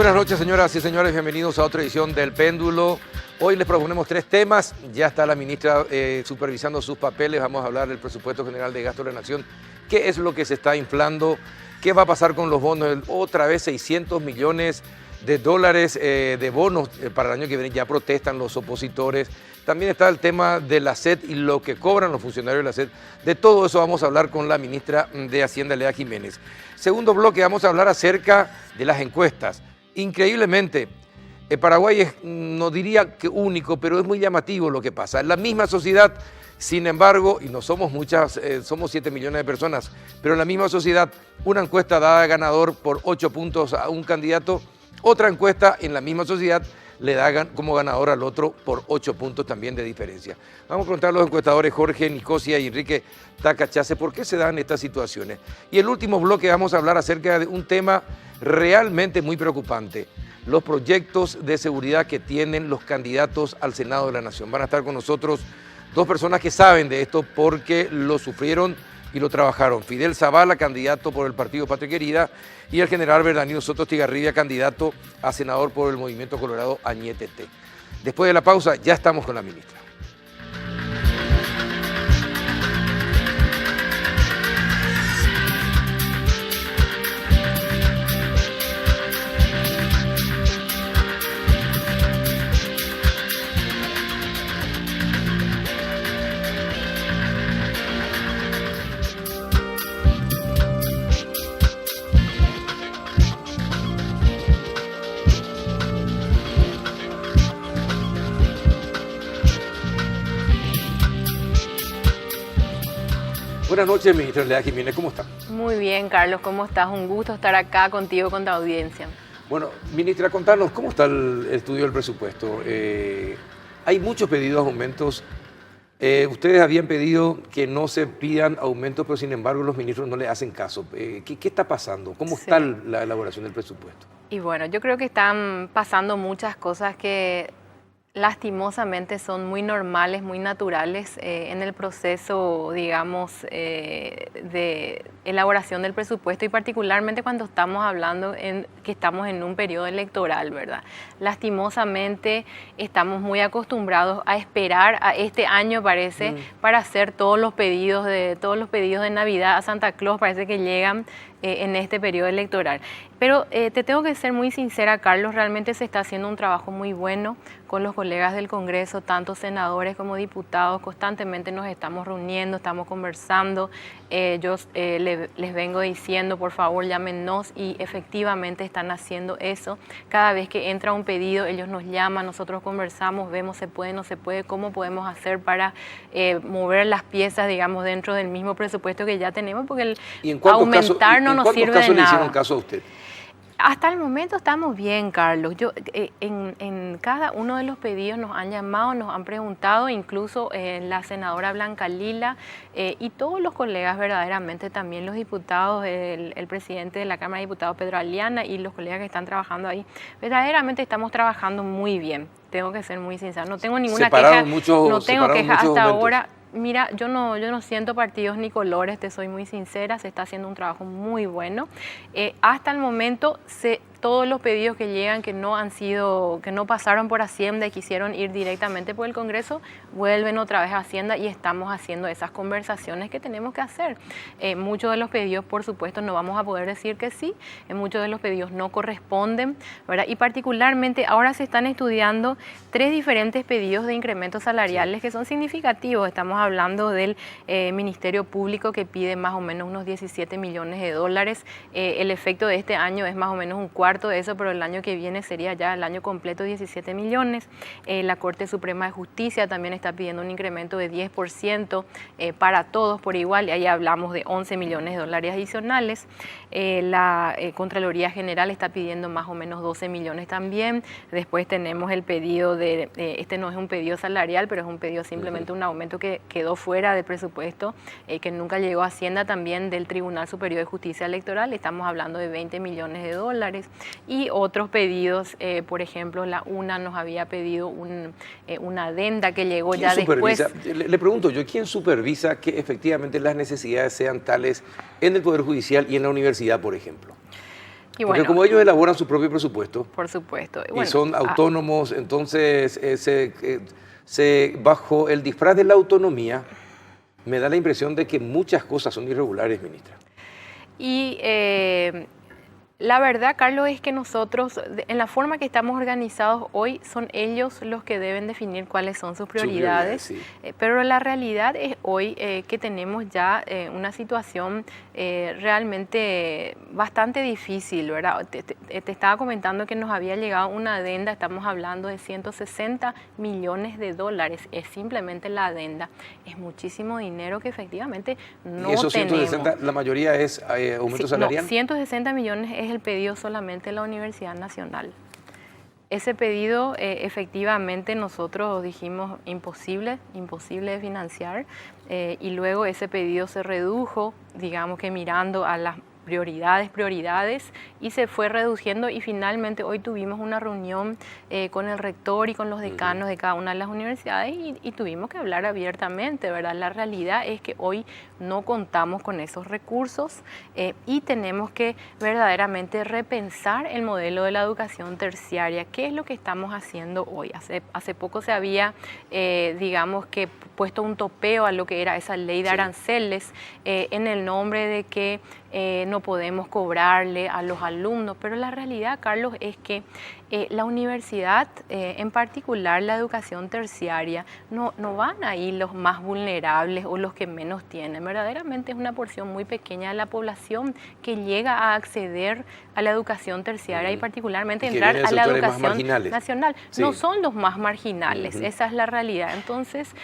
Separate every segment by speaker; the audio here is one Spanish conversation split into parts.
Speaker 1: buenas noches, señoras y señores. Bienvenidos a otra edición del Péndulo. Hoy les proponemos 3 temas. Ya está la ministra supervisando sus papeles. Vamos a hablar del presupuesto general de gasto de la Nación. ¿Qué es lo que se está inflando? ¿Qué va a pasar con los bonos? Otra vez 600 millones de dólares de bonos para el año que viene. Ya protestan los opositores. También está el tema de la SED y lo que cobran los funcionarios de la SED. De todo eso vamos a hablar con la ministra de Hacienda, Lea Jiménez. Segundo bloque, vamos a hablar acerca de las encuestas. Increíblemente, Paraguay es, no diría que único, pero es muy llamativo lo que pasa. En la misma sociedad, sin embargo, y no somos muchas, somos 7 millones de personas, pero en la misma sociedad, una encuesta da ganador por 8 puntos a un candidato, otra encuesta en la misma sociedad le da como ganador al otro por 8 puntos también de diferencia. Vamos a preguntar a los encuestadores Jorge Nicosia y Enrique Tacachase por qué se dan estas situaciones. Y el último bloque vamos a hablar acerca de un tema realmente muy preocupante, los proyectos de seguridad que tienen los candidatos al Senado de la Nación. Van a estar con nosotros 2 personas que saben de esto porque lo sufrieron y lo trabajaron. Fidel Zavala, candidato por el Partido Patria Querida, y el general Bernardino Soto Estigarribia, candidato a senador por el Movimiento Colorado Añetete. Después de la pausa, ya estamos con la ministra. Buenas noches, ministra Lea Jiménez, ¿cómo está?
Speaker 2: Muy bien, Carlos, ¿cómo estás? Un gusto estar acá contigo, con tu audiencia.
Speaker 1: Bueno, ministra, contanos, ¿cómo está el estudio del presupuesto? Hay muchos pedidos de aumentos. Ustedes habían pedido que no se pidan aumentos, pero sin embargo los ministros no le hacen caso. ¿Qué está pasando? ¿Cómo está la elaboración del presupuesto?
Speaker 2: Y bueno, yo creo que están pasando muchas cosas que lastimosamente son muy normales, muy naturales en el proceso, digamos, de elaboración del presupuesto y particularmente cuando estamos hablando que estamos en un periodo electoral, ¿verdad? Lastimosamente estamos muy acostumbrados a esperar a este año, parece, para hacer todos los pedidos de Navidad a Santa Claus, parece que llegan en este periodo electoral. Pero te tengo que ser muy sincera, Carlos, realmente se está haciendo un trabajo muy bueno con los colegas del Congreso, tanto senadores como diputados, constantemente nos estamos reuniendo, estamos conversando, yo les vengo diciendo, por favor, llámenos y efectivamente están haciendo eso. Cada vez que entra un pedido, ellos nos llaman, nosotros conversamos, vemos se puede, no se puede, cómo podemos hacer para mover las piezas, digamos, dentro del mismo presupuesto que ya tenemos, porque aumentar no nos sirve de nada.
Speaker 1: ¿En cuántos casos le hicieron caso a usted?
Speaker 2: Hasta el momento estamos bien, Carlos. En cada uno de los pedidos nos han llamado, nos han preguntado, incluso la senadora Blanca Lila y todos los colegas verdaderamente, también los diputados, el presidente de la Cámara de Diputados, Pedro Aliana, y los colegas que están trabajando ahí. Verdaderamente estamos trabajando muy bien, tengo que ser muy sincera. No tengo ninguna queja, no tengo queja hasta ahora. Mira, yo no siento partidos ni colores, te soy muy sincera, se está haciendo un trabajo muy bueno. Hasta el momento, todos los pedidos que llegan que no pasaron por Hacienda y quisieron ir directamente por el Congreso, vuelven otra vez a Hacienda y estamos haciendo esas conversaciones que tenemos que hacer. Muchos de los pedidos, por supuesto, no vamos a poder decir que sí, muchos de los pedidos no corresponden, ¿verdad? Y particularmente ahora se están estudiando 3 diferentes pedidos de incrementos salariales que son significativos. Estamos hablando del Ministerio Público que pide más o menos unos 17 millones de dólares. El efecto de este año es más o menos un cuarto de eso, pero el año que viene sería ya el año completo 17 millones. La Corte Suprema de Justicia también está pidiendo un incremento de 10% para todos por igual, y ahí hablamos de 11 millones de dólares adicionales. La Contraloría General está pidiendo más o menos 12 millones también. Después tenemos el pedido este no es un pedido salarial, pero es un pedido simplemente un aumento que quedó fuera del presupuesto, que nunca llegó a Hacienda, también del Tribunal Superior de Justicia Electoral, estamos hablando de 20 millones de dólares. Y otros pedidos, por ejemplo, la UNA nos había pedido una adenda que llegó ya después.
Speaker 1: Le pregunto yo, ¿quién supervisa que efectivamente las necesidades sean tales en el Poder Judicial y en la universidad, por ejemplo?
Speaker 2: Y
Speaker 1: Porque
Speaker 2: bueno,
Speaker 1: como ellos elaboran su propio presupuesto
Speaker 2: por supuesto.
Speaker 1: y
Speaker 2: Bueno,
Speaker 1: son autónomos, entonces bajo el disfraz de la autonomía me da la impresión de que muchas cosas son irregulares, ministra.
Speaker 2: y la verdad, Carlos, es que nosotros, en la forma que estamos organizados hoy, son ellos los que deben definir cuáles son sus prioridades.
Speaker 1: Sí.
Speaker 2: Pero la realidad es hoy que tenemos ya una situación realmente bastante difícil, ¿verdad? Te estaba comentando que nos había llegado una adenda, estamos hablando de 160 millones de dólares, es simplemente la adenda. Es muchísimo dinero que efectivamente no
Speaker 1: ¿Y esos
Speaker 2: tenemos.
Speaker 1: 160, la mayoría es aumento salarial?
Speaker 2: No, 160 millones es el pedido solamente de la Universidad Nacional. Ese pedido efectivamente nosotros dijimos imposible de financiar y luego ese pedido se redujo, digamos que mirando a las prioridades y se fue reduciendo y finalmente hoy tuvimos una reunión con el rector y con los decanos de cada una de las universidades y tuvimos que hablar abiertamente, ¿verdad? La realidad es que hoy no contamos con esos recursos y tenemos que verdaderamente repensar el modelo de la educación terciaria. ¿Qué es lo que estamos haciendo hoy? Hace poco se había, digamos que puesto un topeo a lo que era esa ley de aranceles en el nombre de que no podemos cobrarle a los alumnos, pero la realidad, Carlos, es que la universidad, en particular la educación terciaria, no van ahí los más vulnerables o los que menos tienen. Verdaderamente es una porción muy pequeña de la población que llega a acceder a la educación terciaria y particularmente entrar a la educación nacional. Sí. No son los más marginales, esa es la realidad. Entonces,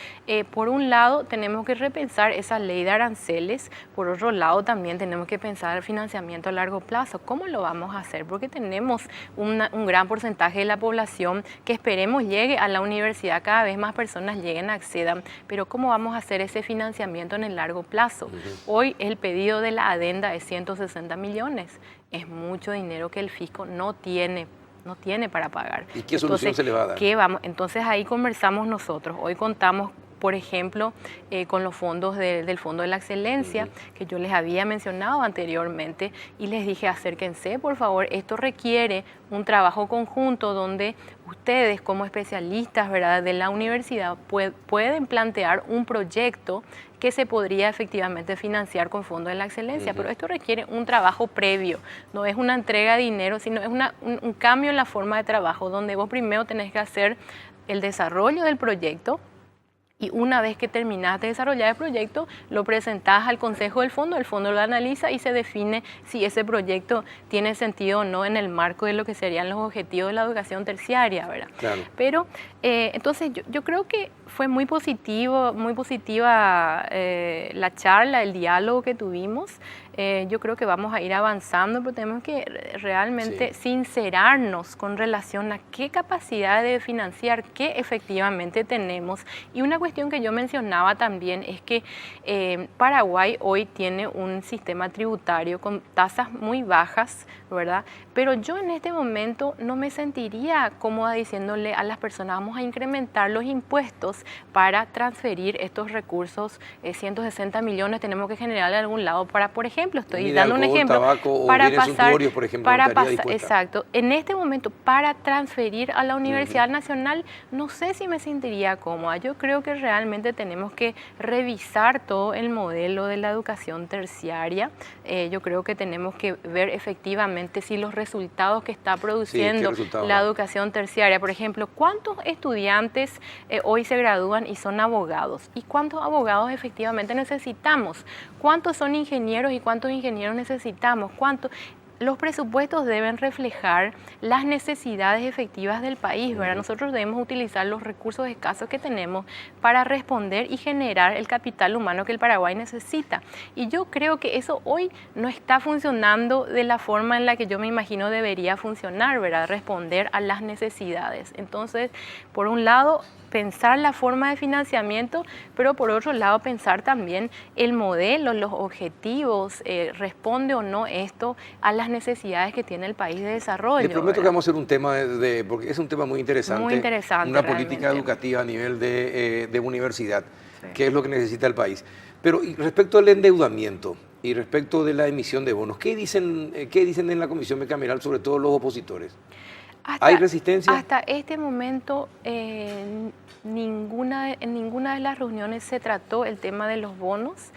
Speaker 2: por un lado tenemos que repensar esa ley de aranceles, por otro lado también tenemos que pensar el financiamiento a largo plazo. ¿Cómo lo vamos a hacer? Porque tenemos un gran porcentaje de la población que esperemos llegue a la universidad, cada vez más personas lleguen, accedan, pero ¿cómo vamos a hacer ese financiamiento en el largo plazo? Hoy el pedido de la adenda es 160 millones, es mucho dinero que el fisco no tiene para pagar.
Speaker 1: ¿Y qué solución se le va a dar?
Speaker 2: Entonces ahí conversamos nosotros, hoy contamos por ejemplo, con los fondos del Fondo de la Excelencia, que yo les había mencionado anteriormente, y les dije, acérquense, por favor, esto requiere un trabajo conjunto donde ustedes como especialistas, ¿verdad?, de la universidad pueden plantear un proyecto que se podría efectivamente financiar con Fondo de la Excelencia, pero esto requiere un trabajo previo, no es una entrega de dinero, sino es un cambio en la forma de trabajo, donde vos primero tenés que hacer el desarrollo del proyecto, y una vez que terminaste de desarrollar el proyecto, lo presentás al Consejo del Fondo, el Fondo lo analiza y se define si ese proyecto tiene sentido o no en el marco de lo que serían los objetivos de la educación terciaria, ¿verdad? Claro. Pero entonces yo creo que fue muy positiva la charla, el diálogo que tuvimos. Yo creo que vamos a ir avanzando, pero tenemos que realmente sincerarnos con relación a qué capacidad de financiar, qué efectivamente tenemos. Y una cuestión que yo mencionaba también es que Paraguay hoy tiene un sistema tributario con tasas muy bajas, ¿verdad? Pero yo en este momento no me sentiría cómoda diciéndole a las personas vamos a incrementar los impuestos para transferir estos recursos, 160 millones tenemos que generar de algún lado para, por ejemplo, estoy dando un ejemplo,
Speaker 1: tabaco,
Speaker 2: para
Speaker 1: o
Speaker 2: pasar,
Speaker 1: por ejemplo,
Speaker 2: para pasar, exacto, en este momento para transferir a la Universidad Nacional no sé si me sentiría cómoda. Yo creo que realmente tenemos que revisar todo el modelo de la educación terciaria. Yo creo que tenemos que ver efectivamente si los resultados que está produciendo la educación terciaria, por ejemplo, ¿cuántos estudiantes hoy se gradúan y son abogados? ¿Y cuántos abogados efectivamente necesitamos? ¿Cuántos son ingenieros y cuántos ingenieros necesitamos? Los presupuestos deben reflejar las necesidades efectivas del país, ¿verdad? Nosotros debemos utilizar los recursos escasos que tenemos para responder y generar el capital humano que el Paraguay necesita. Y yo creo que eso hoy no está funcionando de la forma en la que yo me imagino debería funcionar, ¿verdad? Responder a las necesidades. Entonces, por un lado, pensar la forma de financiamiento, pero por otro lado pensar también el modelo, los objetivos, responde o no esto a las necesidades que tiene el país de desarrollo.
Speaker 1: Le prometo, ¿verdad?, que vamos a hacer un tema porque es un tema muy interesante.
Speaker 2: Muy interesante.
Speaker 1: Una política educativa a nivel de universidad.
Speaker 2: Sí.
Speaker 1: qué es lo que necesita el país. Pero y respecto al endeudamiento y respecto de la emisión de bonos, qué dicen en la Comisión Bicameral, sobre todo los opositores? ¿Hay resistencia?
Speaker 2: Hasta este momento, en ninguna de las reuniones se trató el tema de los bonos.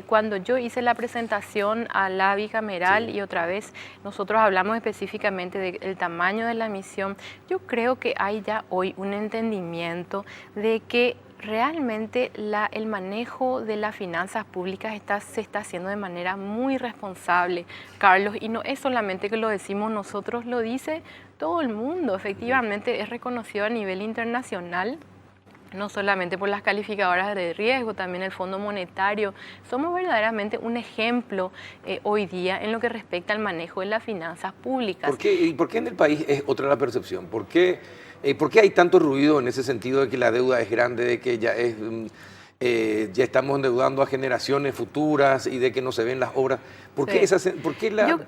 Speaker 2: Cuando yo hice la presentación a la bicameral
Speaker 1: Sí.
Speaker 2: y otra vez nosotros hablamos específicamente del tamaño de la emisión, yo creo que hay ya hoy un entendimiento de que realmente el manejo de las finanzas públicas se está haciendo de manera muy responsable, Carlos, y no es solamente que lo decimos nosotros, lo dice todo el mundo. Efectivamente es reconocido a nivel internacional, no solamente por las calificadoras de riesgo, también el Fondo Monetario. Somos verdaderamente un ejemplo hoy día en lo que respecta al manejo de las finanzas públicas.
Speaker 1: ¿Y por qué en el país es otra la percepción? ¿Por qué hay tanto ruido en ese sentido de que la deuda es grande, de que ya estamos endeudando a generaciones futuras y de que no se ven las obras? ¿Por qué,
Speaker 2: Sí.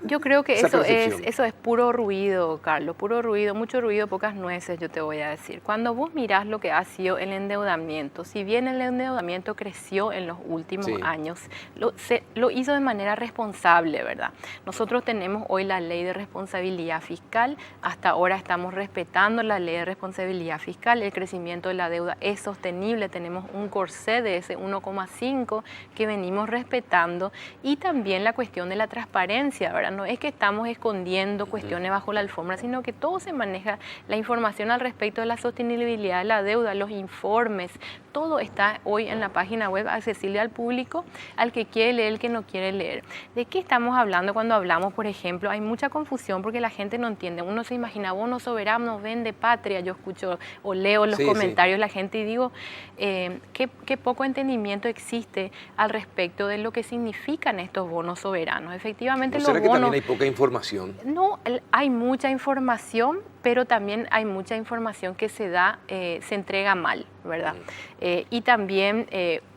Speaker 2: Yo creo que eso es puro ruido, Carlos, puro ruido, mucho ruido, pocas nueces, yo te voy a decir. Cuando vos mirás lo que ha sido el endeudamiento, si bien el endeudamiento creció en los últimos años, lo hizo de manera responsable, ¿verdad? Nosotros tenemos hoy la ley de responsabilidad fiscal, hasta ahora estamos respetando la ley de responsabilidad fiscal, el crecimiento de la deuda es sostenible, tenemos un corsé de ese 1,5 que venimos respetando, y también la cuestión de la transparencia, ¿verdad? No es que estamos escondiendo cuestiones bajo la alfombra, sino que todo se maneja, la información al respecto de la sostenibilidad de la deuda, los informes, todo está hoy en la página web accesible al público, al que quiere leer, el que no quiere leer. ¿De qué estamos hablando cuando hablamos, por ejemplo? Hay mucha confusión porque la gente no entiende. Uno se imagina bonos soberanos, vende patria. Yo escucho o leo los comentarios de la gente y digo, qué poco entendimiento existe al respecto de lo que significan estos bonos soberanos. Efectivamente,
Speaker 1: ¿No
Speaker 2: los
Speaker 1: será que
Speaker 2: bonos...
Speaker 1: también hay poca información?
Speaker 2: No, hay mucha información, pero también hay mucha información que se entrega mal, ¿verdad? Y también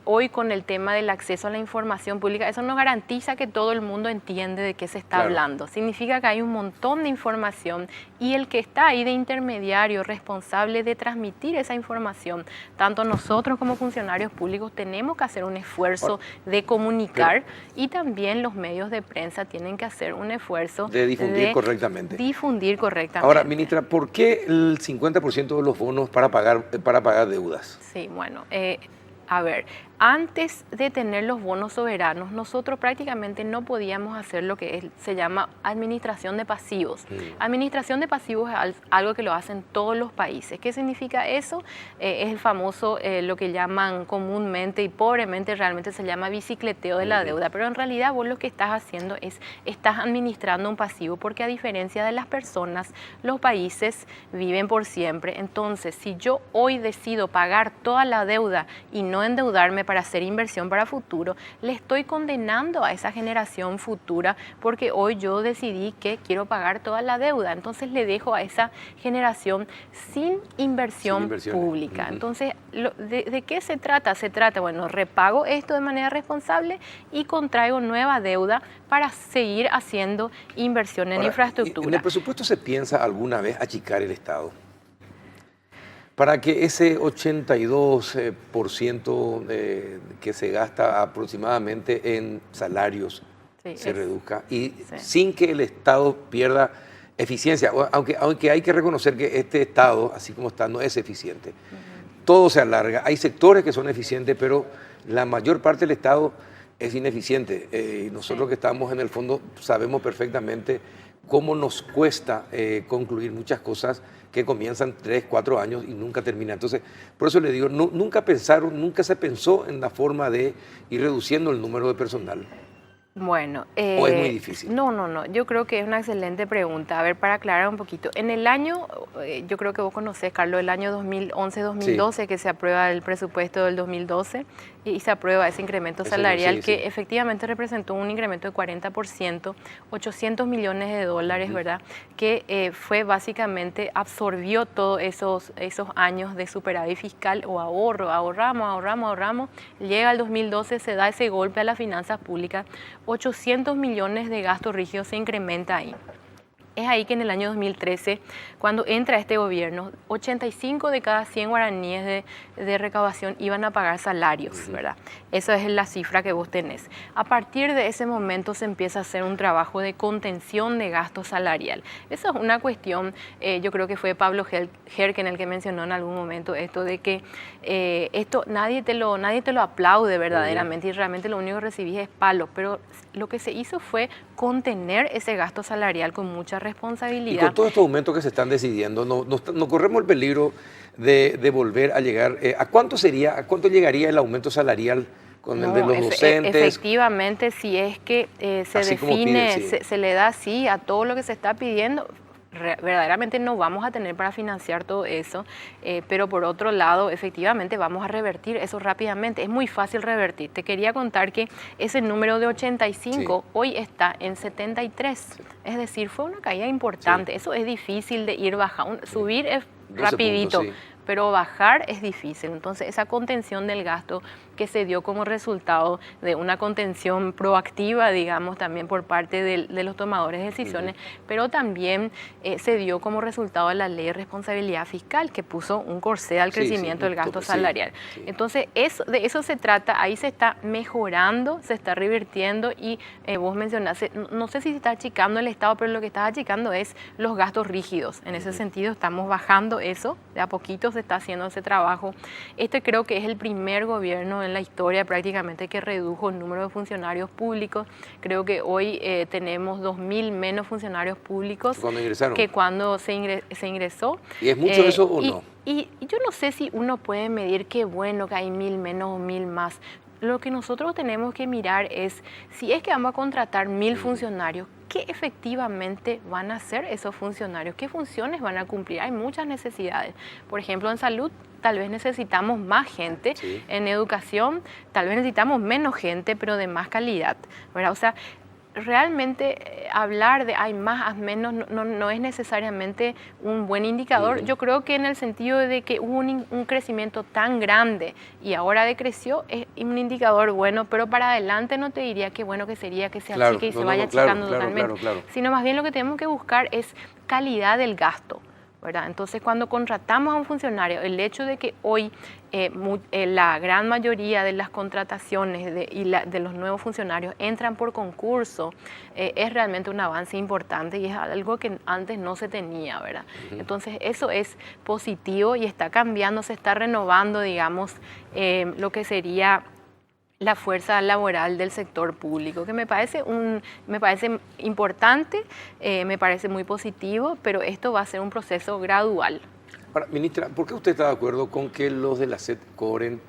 Speaker 2: hoy con el tema del acceso a la información pública, eso no garantiza que todo el mundo entiende de qué se está hablando. Significa que hay un montón de información y el que está ahí de intermediario, responsable de transmitir esa información, tanto nosotros como funcionarios públicos tenemos que hacer un esfuerzo de comunicar, y también los medios de prensa tienen que hacer un esfuerzo
Speaker 1: de difundir correctamente.
Speaker 2: Difundir correctamente.
Speaker 1: Ahora, ministra, ¿por qué el 50% de los bonos para pagar deudas?
Speaker 2: Sí, bueno, a ver, antes de tener los bonos soberanos, nosotros prácticamente no podíamos hacer lo que se llama administración de pasivos. Administración de pasivos es algo que lo hacen todos los países. ¿Qué significa eso? Es el famoso, lo que llaman comúnmente y pobremente, realmente se llama bicicleteo de la deuda. Pero en realidad vos lo que estás haciendo estás administrando un pasivo, porque a diferencia de las personas, los países viven por siempre. Entonces, si yo hoy decido pagar toda la deuda y no endeudarme para hacer inversión para futuro, le estoy condenando a esa generación futura, porque hoy yo decidí que quiero pagar toda la deuda. Entonces le dejo a esa generación sin inversión pública. Entonces, ¿de qué se trata? Se trata, bueno, repago esto de manera responsable y contraigo nueva deuda para seguir haciendo inversión en infraestructura.
Speaker 1: ¿En el presupuesto se piensa alguna vez achicar el Estado para que ese 82% que se gasta aproximadamente en salarios se reduzca y sin que el Estado pierda eficiencia? Aunque hay que reconocer que este Estado, así como está, no es eficiente. Todo se alarga. Hay sectores que son eficientes, pero la mayor parte del Estado es ineficiente. Y nosotros que estamos en el fondo sabemos perfectamente cómo nos cuesta concluir muchas cosas que comienzan 3, 4 años y nunca terminan. Entonces, por eso le digo, nunca se pensó en la forma de ir reduciendo el número de personal.
Speaker 2: Bueno,
Speaker 1: ¿O es muy difícil?
Speaker 2: No, yo creo que es una excelente pregunta. A ver, para aclarar un poquito, en el año, yo creo que vos conocés, Carlos, el año 2011-2012, que se aprueba el presupuesto del 2012 y se aprueba ese incremento salarial que efectivamente representó un incremento de 40%, 800 millones de dólares, ¿verdad? Que fue básicamente, absorbió todos esos años de superávit fiscal o ahorramos. Llega el 2012, se da ese golpe a las finanzas públicas, 800 millones de gastos rígidos se incrementa ahí. Es ahí que en el año 2013, cuando entra este gobierno, 85 de cada 100 guaraníes de recaudación iban a pagar salarios, ¿verdad? Esa es la cifra que vos tenés. A partir de ese momento se empieza a hacer un trabajo de contención de gasto salarial. Esa es una cuestión, yo creo que fue Pablo Herken el que mencionó en algún momento esto de que esto nadie te lo aplaude verdaderamente y realmente lo único que recibís es palos, pero lo que se hizo fue contener ese gasto salarial con mucha responsabilidad.
Speaker 1: Y con todos estos aumentos que se están decidiendo, no corremos el peligro de volver a llegar. ¿A cuánto llegaría el aumento salarial con el de los docentes?
Speaker 2: Efectivamente, si es que se
Speaker 1: Así
Speaker 2: define,
Speaker 1: pide, sí.
Speaker 2: se le da sí a todo lo que se está pidiendo, verdaderamente no vamos a tener para financiar todo eso, pero por otro lado, efectivamente vamos a revertir eso rápidamente. Es muy fácil revertir. Te quería contar que ese número de 85 hoy está en 73. Es decir, fue una caída importante. Eso es difícil de ir bajando. Subir es rapidito.
Speaker 1: Puntos,
Speaker 2: pero bajar es difícil. Entonces, esa contención del gasto que se dio como resultado de una contención proactiva, digamos, también por parte de los tomadores de decisiones, pero también se dio como resultado de la ley de responsabilidad fiscal, que puso un corsé al crecimiento del gasto salarial. Entonces, de eso se trata, ahí se está mejorando, se está revirtiendo y vos mencionaste, no sé si se está achicando el Estado, pero lo que está achicando es los gastos rígidos. En ese sentido, estamos bajando eso, de a poquito se está haciendo ese trabajo. Este creo que es el primer gobierno en la historia prácticamente que redujo el número de funcionarios públicos. Creo que hoy tenemos 2.000 menos funcionarios públicos que cuando se ingresó.
Speaker 1: ¿Y es mucho eso o no?
Speaker 2: Y yo no sé si uno puede medir qué bueno que hay 1.000 menos o 1.000 más. Lo que nosotros tenemos que mirar es si es que vamos a contratar 1.000 funcionarios, ¿qué efectivamente van a hacer esos funcionarios? ¿Qué funciones van a cumplir? Hay muchas necesidades. Por ejemplo, en salud tal vez necesitamos más gente, en educación tal vez necesitamos menos gente, pero de más calidad, ¿verdad? O sea, realmente hablar de hay más, hay menos, no es necesariamente un buen indicador. Yo creo que en el sentido de que hubo un crecimiento tan grande y ahora decreció, es un indicador bueno, pero para adelante no te diría que bueno que sería que se achique y se vaya achicando totalmente, sino más bien lo que tenemos que buscar es calidad del gasto, ¿verdad? Entonces, cuando contratamos a un funcionario, el hecho de que hoy la gran mayoría de las contrataciones de los nuevos funcionarios entran por concurso, es realmente un avance importante y es algo que antes no se tenía, ¿verdad? Entonces, eso es positivo y está cambiando, se está renovando, digamos, lo que sería la fuerza laboral del sector público, que me parece importante, me parece muy positivo, pero esto va a ser un proceso gradual.
Speaker 1: Ahora, ministra, ¿por qué usted está de acuerdo con que los de la SED cobren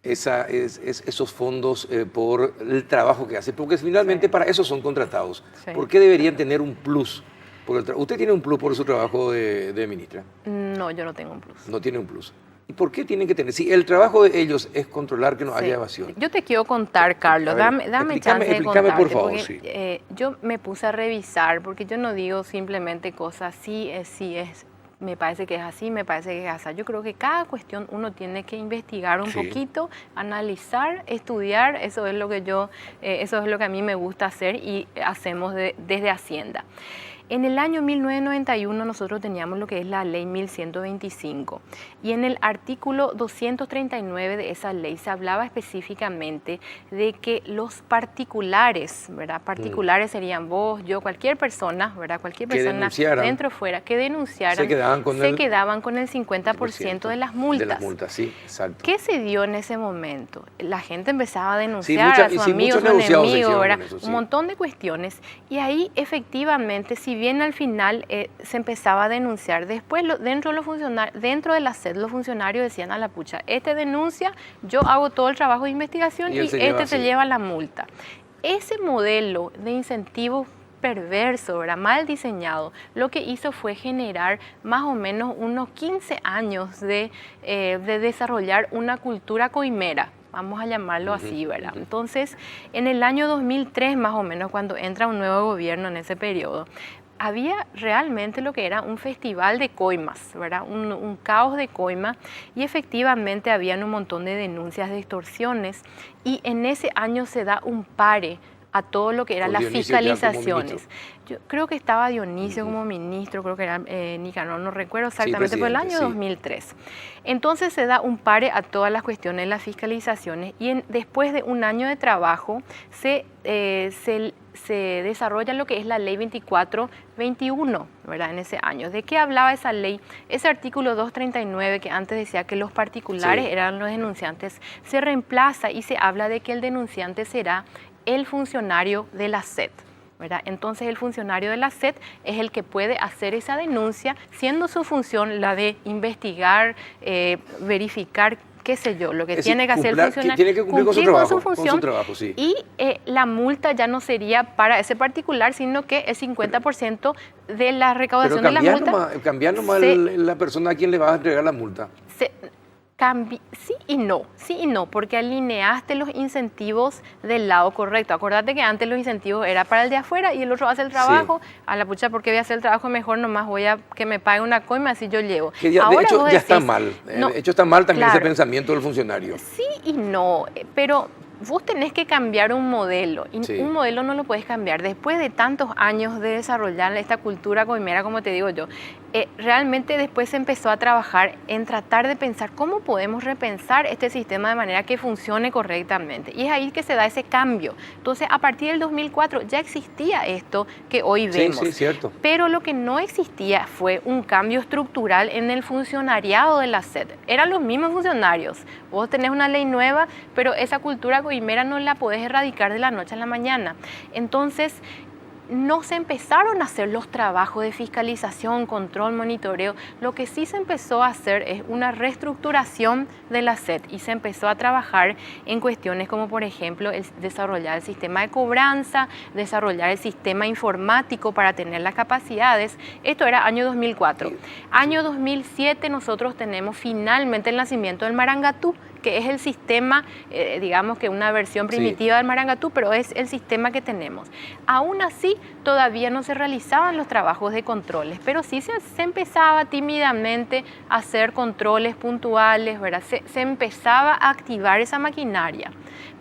Speaker 1: esos fondos por el trabajo que hacen? Porque finalmente para eso son contratados. ¿Por qué deberían tener un plus? ¿Usted tiene un plus por su trabajo de ministra?
Speaker 2: No, yo no tengo un plus.
Speaker 1: No tiene un plus. ¿Y por qué tienen que tener? Si el trabajo de ellos es controlar que no haya evasión.
Speaker 2: Yo te quiero contar, Carlos, dame chance de contarte,
Speaker 1: por favor,
Speaker 2: porque, yo me puse a revisar, porque yo no digo simplemente cosas, sí es, me parece que es así, me parece que es así. Yo creo que cada cuestión uno tiene que investigar un poquito, analizar, estudiar, eso es lo que a mí me gusta hacer y hacemos desde Hacienda. En el año 1991 nosotros teníamos lo que es la ley 1125 y en el artículo 239 de esa ley se hablaba específicamente de que los particulares, ¿verdad? Particulares serían vos, yo, cualquier persona, ¿verdad? Cualquier persona dentro o fuera que denunciaran, se quedaban con el 50% de las multas. De las
Speaker 1: multas, sí, exacto.
Speaker 2: ¿Qué se dio en ese momento? La gente empezaba a denunciar a sus amigos, a sus enemigos, ¿verdad? Un montón de cuestiones y ahí efectivamente, si bien al final se empezaba a denunciar, después dentro de la SED los funcionarios decían a la pucha, este denuncia, yo hago todo el trabajo de investigación y este se lleva la multa. Ese modelo de incentivos perverso, ¿verdad? Mal diseñado, lo que hizo fue generar más o menos unos 15 años de desarrollar una cultura coimera, vamos a llamarlo así, ¿verdad? Entonces, en el año 2003 más o menos, cuando entra un nuevo gobierno en ese periodo, había realmente lo que era un festival de coimas, ¿verdad? Un caos de coima y efectivamente habían un montón de denuncias de extorsiones y en ese año se da un pare a todo lo que eran
Speaker 1: Con
Speaker 2: las
Speaker 1: Dionisio ya como
Speaker 2: fiscalizaciones.
Speaker 1: ministro.
Speaker 2: Yo creo que estaba Dionisio como ministro, creo que era Nicanor, no recuerdo exactamente, por el año
Speaker 1: sí.
Speaker 2: 2003. Entonces se da un pare a todas las cuestiones de las fiscalizaciones y después de un año de trabajo se desarrolla lo que es la ley 2421, ¿verdad? En ese año. ¿De qué hablaba esa ley? Ese artículo 239 que antes decía que los particulares eran los denunciantes, se reemplaza y se habla de que el denunciante será el funcionario de la SET, ¿verdad? Entonces el funcionario de la SET es el que puede hacer esa denuncia, siendo su función la de investigar, verificar, qué sé yo, lo que tiene que hacer el funcionario.
Speaker 1: Tiene que cumplir con su
Speaker 2: función,
Speaker 1: con su trabajo, sí.
Speaker 2: Y la multa ya no sería para ese particular, sino que el 50% de la recaudación de la multa.
Speaker 1: Cambiar nomás la persona a quien le vas a entregar la multa.
Speaker 2: Sí y no, porque alineaste los incentivos del lado correcto. Acordate que antes los incentivos era para el de afuera y el otro hace el trabajo. Sí. A la pucha, porque voy a hacer el trabajo mejor, nomás voy a que me pague una coima, así yo llevo.
Speaker 1: Que de hecho ya está mal. No, de hecho está mal también ese pensamiento del funcionario.
Speaker 2: Sí y no, pero vos tenés que cambiar un modelo y un modelo no lo puedes cambiar. Después de tantos años de desarrollar esta cultura coimera, como te digo yo, realmente después se empezó a trabajar en tratar de pensar cómo podemos repensar este sistema de manera que funcione correctamente. Y es ahí que se da ese cambio. Entonces, a partir del 2004 ya existía esto que hoy vemos.
Speaker 1: Sí, cierto.
Speaker 2: Pero lo que no existía fue un cambio estructural en el funcionariado de la SET. Eran los mismos funcionarios. Vos tenés una ley nueva, pero esa cultura coimera no la podés erradicar de la noche a la mañana. Entonces, no se empezaron a hacer los trabajos de fiscalización, control, monitoreo. Lo que sí se empezó a hacer es una reestructuración de la SET y se empezó a trabajar en cuestiones como, por ejemplo, desarrollar el sistema de cobranza, desarrollar el sistema informático para tener las capacidades. Esto era año 2004. Año 2007 nosotros tenemos finalmente el nacimiento del Marangatú, que es el sistema, digamos que una versión primitiva del Marangatú, pero es el sistema que tenemos. Aún así, todavía no se realizaban los trabajos de controles, pero sí se empezaba tímidamente a hacer controles puntuales, ¿verdad? Se empezaba a activar esa maquinaria.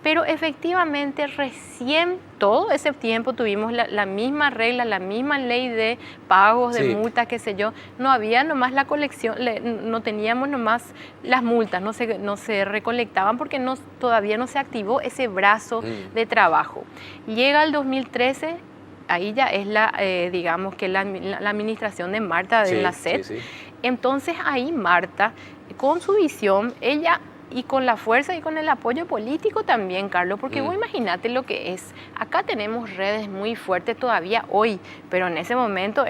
Speaker 2: Pero efectivamente recién todo ese tiempo tuvimos la misma regla, la misma ley de pagos, de multas, qué sé yo. No había nomás la colección, no teníamos nomás las multas, no se recolectaban porque todavía no se activó ese brazo de trabajo. Llega el 2013, ahí ya es digamos que la administración de Marta de la SET. Entonces ahí Marta, con su visión, ella... Y con la fuerza y con el apoyo político también, Carlos, porque vos imagínate lo que es. Acá tenemos redes muy fuertes todavía hoy, pero en ese momento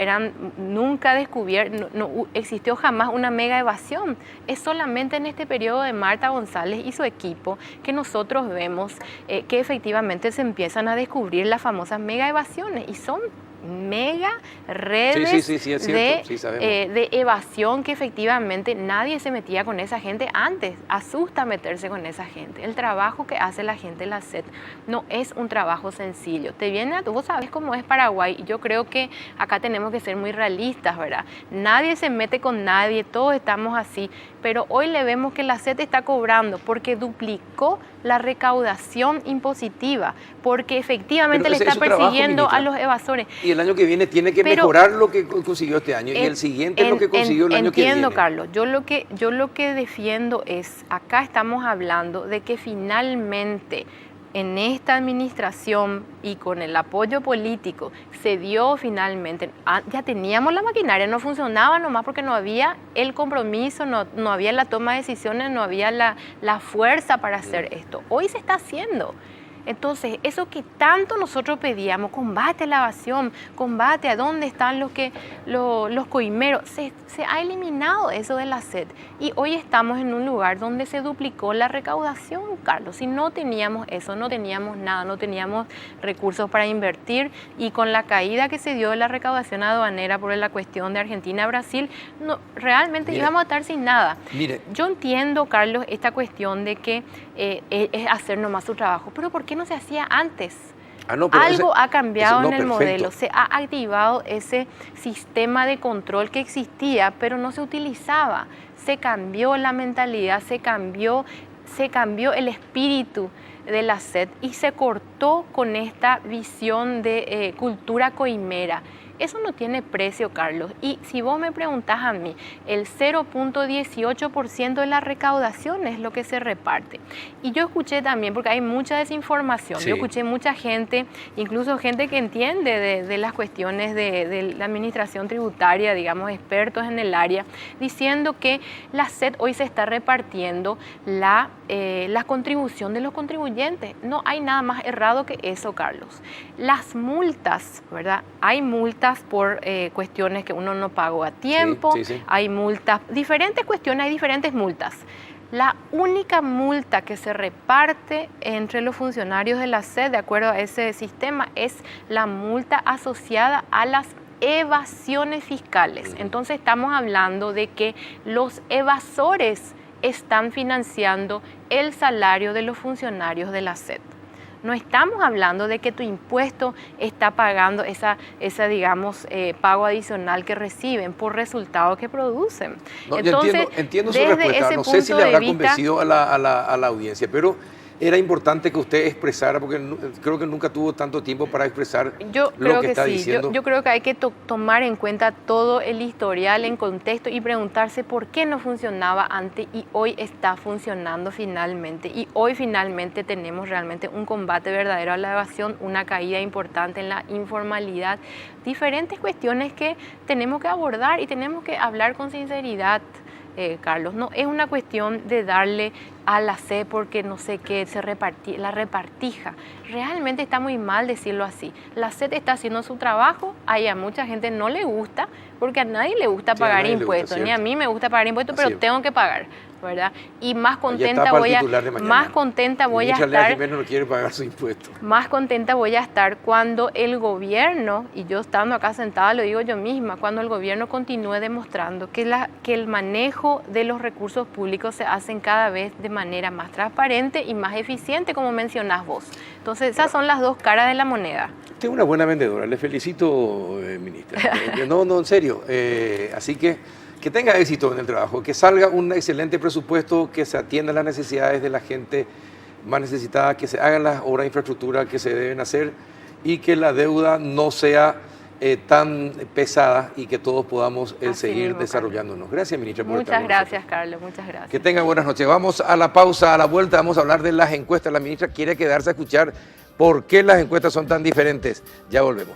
Speaker 2: nunca descubierto, no existió jamás una mega evasión. Es solamente en este periodo de Marta González y su equipo que nosotros vemos que efectivamente se empiezan a descubrir las famosas mega evasiones y son mega redes de evasión que efectivamente nadie se metía con esa gente antes. Asusta meterse con esa gente. El trabajo que hace la gente de la SET no es un trabajo sencillo. Vos sabés cómo es Paraguay y yo creo que acá tenemos que ser muy realistas, ¿verdad? Nadie se mete con nadie, todos estamos así, pero hoy le vemos que la SET está cobrando porque duplicó la recaudación impositiva, porque efectivamente le está persiguiendo a los evasores.
Speaker 1: Y el año que viene tiene que mejorar lo que consiguió este año y el siguiente lo que consiguió el año que viene.
Speaker 2: Entiendo, Carlos. Yo lo que defiendo es, acá estamos hablando de que finalmente en esta administración y con el apoyo político se dio finalmente, ya teníamos la maquinaria, no funcionaba nomás porque no había el compromiso, no había la toma de decisiones, no había la fuerza para hacer esto. Hoy se está haciendo. Entonces, eso que tanto nosotros pedíamos, combate a la evasión, combate a dónde están los coimeros, se ha eliminado eso de la SET. Y hoy estamos en un lugar donde se duplicó la recaudación, Carlos. Si no teníamos eso, no teníamos nada, no teníamos recursos para invertir y con la caída que se dio de la recaudación aduanera por la cuestión de Argentina-Brasil, realmente íbamos a estar sin nada. Yo entiendo, Carlos, esta cuestión de que es hacer nomás su trabajo, pero ¿por qué no se hacía antes? Algo ha cambiado en el modelo, se ha activado ese sistema de control que existía, pero no se utilizaba. Se cambió la mentalidad, se cambió, se cambió el espíritu de la SED y se cortó con esta visión de cultura coimera. Eso no tiene precio, Carlos. Y si vos me preguntás a mí, el 0.18% de la recaudación es lo que se reparte. Y yo escuché también, porque hay mucha desinformación,
Speaker 1: sí.
Speaker 2: Yo escuché mucha gente, incluso gente que entiende de las cuestiones de la administración tributaria, digamos, expertos en el área, diciendo que la SED hoy se está repartiendo la contribución de los contribuyentes. No hay nada más errado que eso, Carlos. Las multas, ¿verdad? Hay multas por cuestiones que uno no pagó a tiempo,
Speaker 1: sí.
Speaker 2: Hay multas, diferentes cuestiones, hay diferentes multas. La única multa que se reparte entre los funcionarios de la SED, de acuerdo a ese sistema, es la multa asociada a las evasiones fiscales. Entonces estamos hablando de que los evasores están financiando el salario de los funcionarios de la SED. No estamos hablando de que tu impuesto está pagando esa digamos, pago adicional que reciben por resultados que producen.
Speaker 1: No,
Speaker 2: entonces,
Speaker 1: entiendo su respuesta. No sé si le habrá convencido a la audiencia, pero era importante que usted expresara, porque creo que nunca tuvo tanto tiempo para expresar lo que está diciendo.
Speaker 2: Yo creo que hay que tomar en cuenta todo el historial en contexto y preguntarse por qué no funcionaba antes y hoy está funcionando finalmente. Y hoy finalmente tenemos realmente un combate verdadero a la evasión, una caída importante en la informalidad, diferentes cuestiones que tenemos que abordar y tenemos que hablar con sinceridad. Carlos, no es una cuestión de darle a la SED porque no sé qué, la repartija. Realmente está muy mal decirlo así. La SED está haciendo su trabajo, a mucha gente no le gusta, porque a nadie le gusta pagar impuestos, ni a mí me gusta pagar impuestos, pero tengo que pagar, ¿verdad? Y más contenta voy a estar.
Speaker 1: No quiere pagar su impuesto.
Speaker 2: Más contenta voy a estar cuando el gobierno, y yo estando acá sentada lo digo yo misma, cuando el gobierno continúe demostrando que el manejo de los recursos públicos se hacen cada vez de manera más transparente y más eficiente, como mencionás vos. Entonces, esas son las dos caras de la moneda.
Speaker 1: Usted es una buena vendedora, le felicito, ministra. No, en serio. Así que tenga éxito en el trabajo, que salga un excelente presupuesto, que se atienda a las necesidades de la gente más necesitada, que se hagan las obras de infraestructura que se deben hacer y que la deuda no sea tan pesada y que todos podamos seguir mismo, desarrollándonos. Gracias, ministra, por estar con nosotros.
Speaker 2: Muchas gracias, Carlos, muchas gracias.
Speaker 1: Que tenga buenas noches. Vamos a la pausa, a la vuelta vamos a hablar de las encuestas. La ministra quiere quedarse a escuchar por qué las encuestas son tan diferentes. Ya volvemos.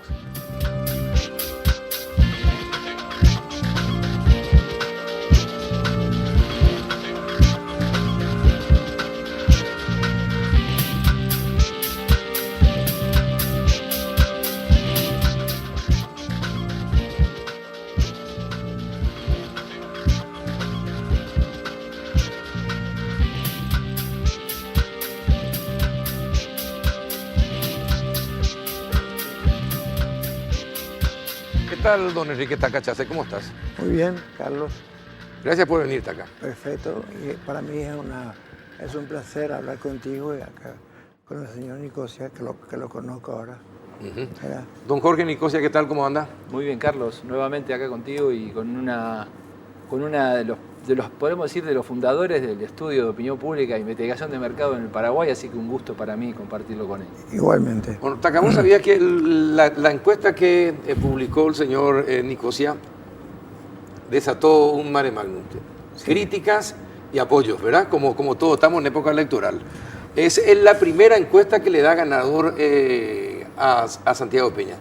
Speaker 1: ¿Qué tal, don Enrique Tacachase? ¿Cómo estás?
Speaker 3: Muy bien, Carlos.
Speaker 1: Gracias por venirte acá.
Speaker 3: Perfecto. Y para mí es un placer hablar contigo y acá con el señor Nicosia, que lo conozco ahora.
Speaker 1: Don Jorge Nicosia, ¿qué tal? ¿Cómo anda?
Speaker 4: Muy bien, Carlos. Nuevamente acá contigo y con una de los, podemos decir, de los fundadores del estudio de opinión pública e investigación de mercado en el Paraguay, así que un gusto para mí compartirlo con él.
Speaker 3: Igualmente.
Speaker 1: Bueno, Taca, ¿vos sabías que la encuesta que publicó el señor Nicosia desató un mare magnum? Sí. Críticas y apoyos, ¿verdad? Como todos estamos en época electoral. Es la primera encuesta que le da ganador a Santiago Peña.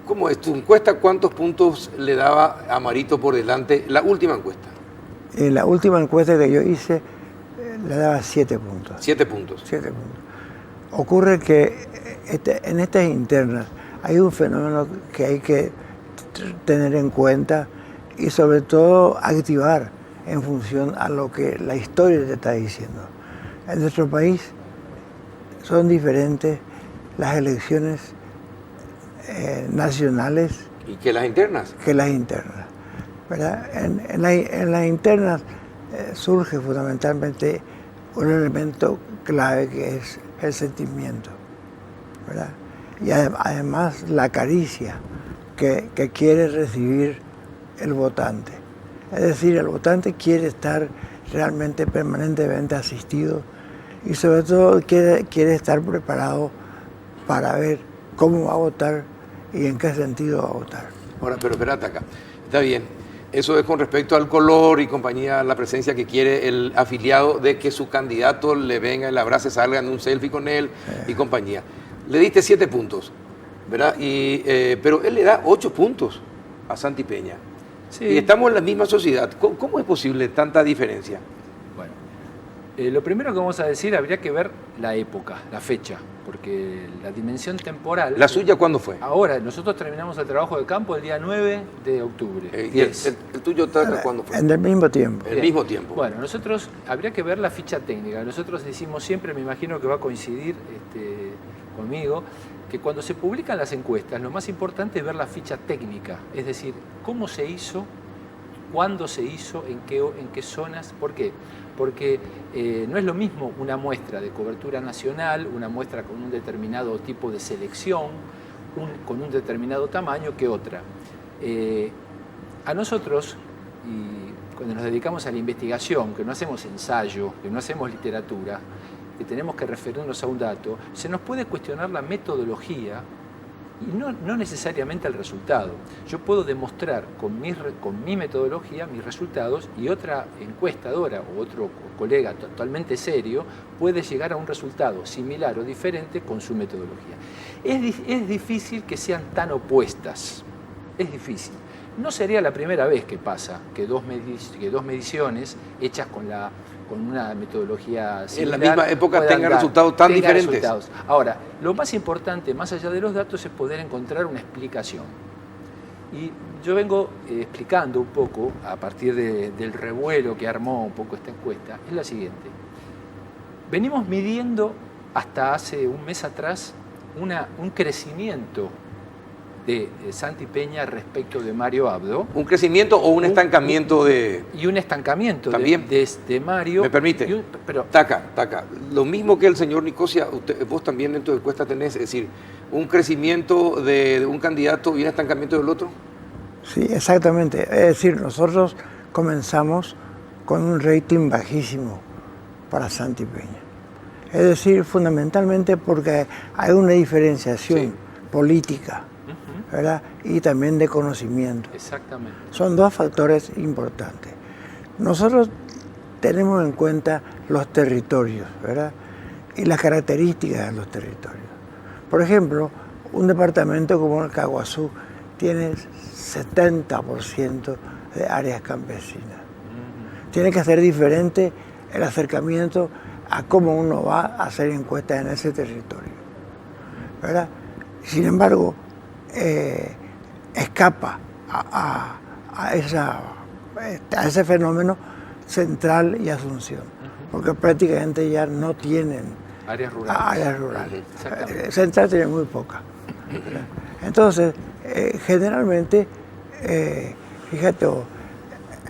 Speaker 1: ¿Cómo es tu encuesta? ¿Cuántos puntos le daba a Marito por delante la última encuesta?
Speaker 3: En la última encuesta que yo hice le daba 7 puntos.
Speaker 1: 7 puntos.
Speaker 3: 7 puntos. Ocurre que en estas internas hay un fenómeno que hay que tener en cuenta y sobre todo activar en función a lo que la historia te está diciendo. En nuestro país son diferentes las elecciones nacionales
Speaker 1: y que las internas.
Speaker 3: ¿Verdad? En las internas surge fundamentalmente un elemento clave que es el sentimiento, ¿verdad? Y además la caricia que quiere recibir el votante. Es decir, el votante quiere estar realmente permanentemente asistido y sobre todo quiere estar preparado para ver cómo va a votar y en qué sentido va a votar.
Speaker 1: Ahora, pero espérate acá. Está bien. Eso es con respecto al color y compañía, la presencia que quiere el afiliado de que su candidato le venga, le abrace, salga en un selfie con él y compañía. Le diste 7 puntos, ¿verdad? Pero él le da 8 puntos a Santi Peña.
Speaker 4: Sí.
Speaker 1: Y estamos en la misma sociedad. ¿Cómo es posible tanta diferencia?
Speaker 4: Bueno, lo primero que vamos a decir, habría que ver la época, la fecha, porque la dimensión temporal...
Speaker 1: ¿La suya cuándo fue?
Speaker 4: Ahora, nosotros terminamos el trabajo de campo el día 9 de octubre.
Speaker 1: ¿Y el tuyo cuándo fue?
Speaker 3: En el mismo tiempo.
Speaker 1: El mismo tiempo.
Speaker 4: Bueno, nosotros, habría que ver la ficha técnica. Nosotros decimos siempre, me imagino que va a coincidir conmigo, que cuando se publican las encuestas, lo más importante es ver la ficha técnica, es decir, cómo se hizo, cuándo se hizo, en qué zonas. ¿Por qué? Porque no es lo mismo una muestra de cobertura nacional, una muestra con un determinado tipo de selección, con un determinado tamaño que otra. A nosotros, y cuando nos dedicamos a la investigación, que no hacemos ensayo, que no hacemos literatura, que tenemos que referirnos a un dato, se nos puede cuestionar la metodología y no necesariamente el resultado. Yo puedo demostrar con mi metodología mis resultados y otra encuestadora o otro colega totalmente serio puede llegar a un resultado similar o diferente con su metodología. Es difícil que sean tan opuestas, es difícil. No sería la primera vez que pasa que dos mediciones hechas con una metodología similar
Speaker 1: en la misma época tengan resultados tan diferentes.
Speaker 4: Resultados. Ahora, lo más importante, más allá de los datos, es poder encontrar una explicación. Y yo vengo explicando un poco, a partir del revuelo que armó un poco esta encuesta, es la siguiente. Venimos midiendo hasta hace un mes atrás un crecimiento de Santi Peña respecto de Mario Abdo.
Speaker 1: ¿Un crecimiento o un estancamiento de...?
Speaker 4: Y un estancamiento
Speaker 1: ¿También?
Speaker 4: de Mario.
Speaker 1: ¿Me permite? Taca. Lo mismo que el señor Nicosia, vos también en tu encuesta tenés, es decir, un crecimiento de un candidato y un estancamiento del otro.
Speaker 3: Sí, exactamente. Es decir, nosotros comenzamos con un rating bajísimo para Santi Peña. Es decir, fundamentalmente porque hay una diferenciación política, ¿verdad? Y también de conocimiento.
Speaker 4: Exactamente.
Speaker 3: Son dos factores importantes. Nosotros tenemos en cuenta los territorios, ¿verdad? Y las características de los territorios. Por ejemplo, un departamento como el Caguazú tiene 70% de áreas campesinas. Tiene que ser diferente el acercamiento a cómo uno va a hacer encuestas en ese territorio, ¿verdad? Sin embargo, escapa a ese fenómeno Central y Asunción, porque prácticamente ya no tienen
Speaker 4: áreas rurales.
Speaker 3: Central tiene muy pocas. Entonces, generalmente, fíjate,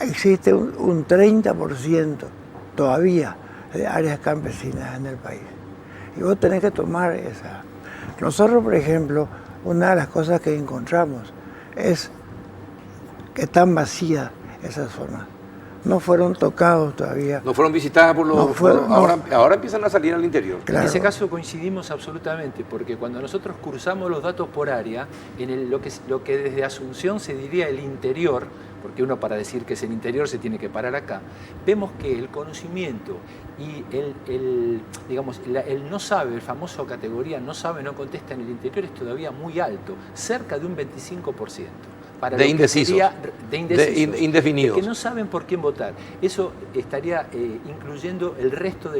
Speaker 3: existe un 30% todavía de áreas campesinas en el país. Y vos tenés que tomar esa. Nosotros, por ejemplo, una de las cosas que encontramos es que están vacías esas zonas. No fueron tocados todavía.
Speaker 1: No fueron visitadas por los... Ahora empiezan a salir al interior.
Speaker 3: Claro.
Speaker 4: En ese caso coincidimos absolutamente, porque cuando nosotros cruzamos los datos por área, en lo que desde Asunción se diría el interior, porque uno para decir que es el interior se tiene que parar acá, vemos que el conocimiento y el no sabe, el famoso categoría no sabe, no contesta en el interior es todavía muy alto, cerca de un 25%. Para
Speaker 1: de indecisos, indefinidos.
Speaker 4: De que no saben por quién votar. Eso estaría incluyendo el resto,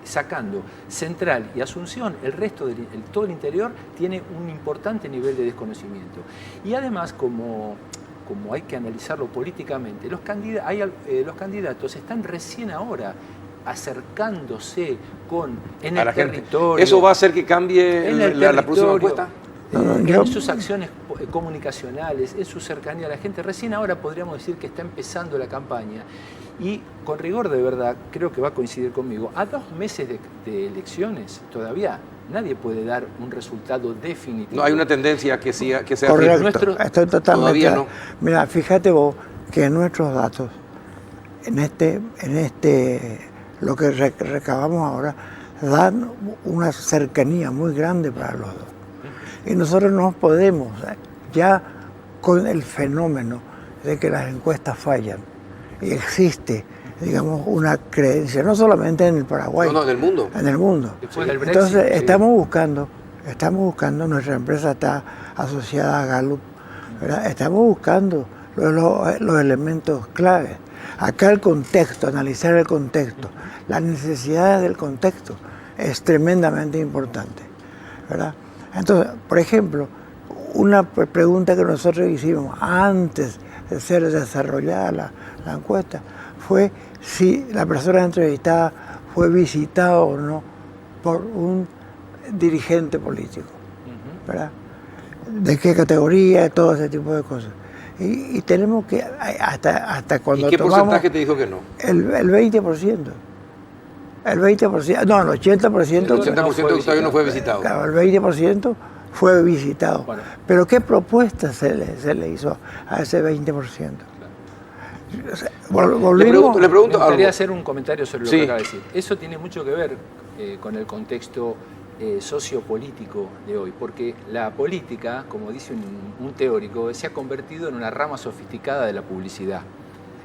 Speaker 4: sacando Central y Asunción, el resto todo el interior tiene un importante nivel de desconocimiento. Y además, como hay que analizarlo políticamente, los candidatos están recién ahora acercándose en el territorio.
Speaker 1: ¿Eso va a hacer que cambie la próxima encuesta?
Speaker 4: En sus acciones comunicacionales, en su cercanía a la gente. Recién ahora podríamos decir que está empezando la campaña y con rigor de verdad, creo que va a coincidir conmigo, a 2 meses de elecciones todavía nadie puede dar un resultado definitivo.
Speaker 1: No hay una tendencia que sea
Speaker 3: correcto, estoy totalmente...
Speaker 1: Todavía no.
Speaker 3: Mira, fíjate vos que nuestros datos, en lo que recabamos ahora dan una cercanía muy grande para los dos. Y nosotros no podemos, ya con el fenómeno de que las encuestas fallan, y existe, digamos, una creencia, no solamente en el Paraguay,
Speaker 1: No, en el mundo.
Speaker 3: en el mundo.
Speaker 4: Después del Brexit,
Speaker 3: Entonces
Speaker 4: sí.
Speaker 3: estamos buscando, nuestra empresa está asociada a Gallup, ¿verdad? Estamos buscando los elementos claves. Acá el contexto, analizar el contexto, las necesidades del contexto es tremendamente importante, ¿verdad? Entonces, por ejemplo, una pregunta que nosotros hicimos antes de ser desarrollada la encuesta fue si la persona entrevistada fue visitada o no por un dirigente político, ¿verdad? De qué categoría, todo ese tipo de cosas. Y tenemos que, hasta cuando
Speaker 1: ¿Y qué
Speaker 3: tomamos
Speaker 1: porcentaje te dijo que no?
Speaker 3: el 20%. El 20%, no, el 80%.
Speaker 1: El 80% todavía no fue visitado.
Speaker 3: Claro, el 20% fue visitado.
Speaker 4: Bueno.
Speaker 3: Pero ¿qué propuesta se le hizo a ese 20%? O sea, volvimos.
Speaker 1: Le pregunto
Speaker 4: Me gustaría
Speaker 1: algo.
Speaker 4: hacer un comentario sobre lo
Speaker 1: Sí.
Speaker 4: que acaba de decir. Eso tiene mucho que ver con el contexto sociopolítico de hoy, porque la política, como dice un teórico, se ha convertido en una rama sofisticada de la publicidad.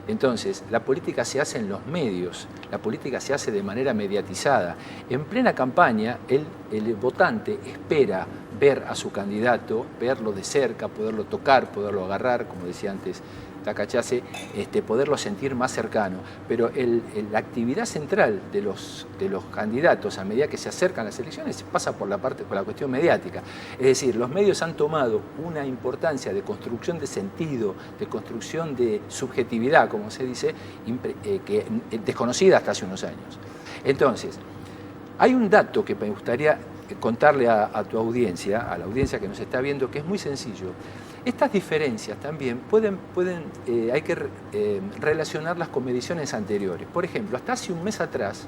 Speaker 4: Entonces, la política se hace en los medios, la política se hace de manera mediatizada. En plena campaña, el votante espera ver a su candidato, verlo de cerca, poderlo tocar, poderlo agarrar, como decía antes Tacachase, poderlo sentir más cercano. Pero la actividad central de los candidatos a medida que se acercan las elecciones pasa por la cuestión mediática. Es decir, los medios han tomado una importancia de construcción de sentido, de construcción de subjetividad, como se dice, desconocida hasta hace unos años. Entonces, hay un dato que me gustaría contarle a tu audiencia, a la audiencia que nos está viendo, que es muy sencillo. Estas diferencias también hay que relacionarlas con mediciones anteriores. Por ejemplo, hasta hace un mes atrás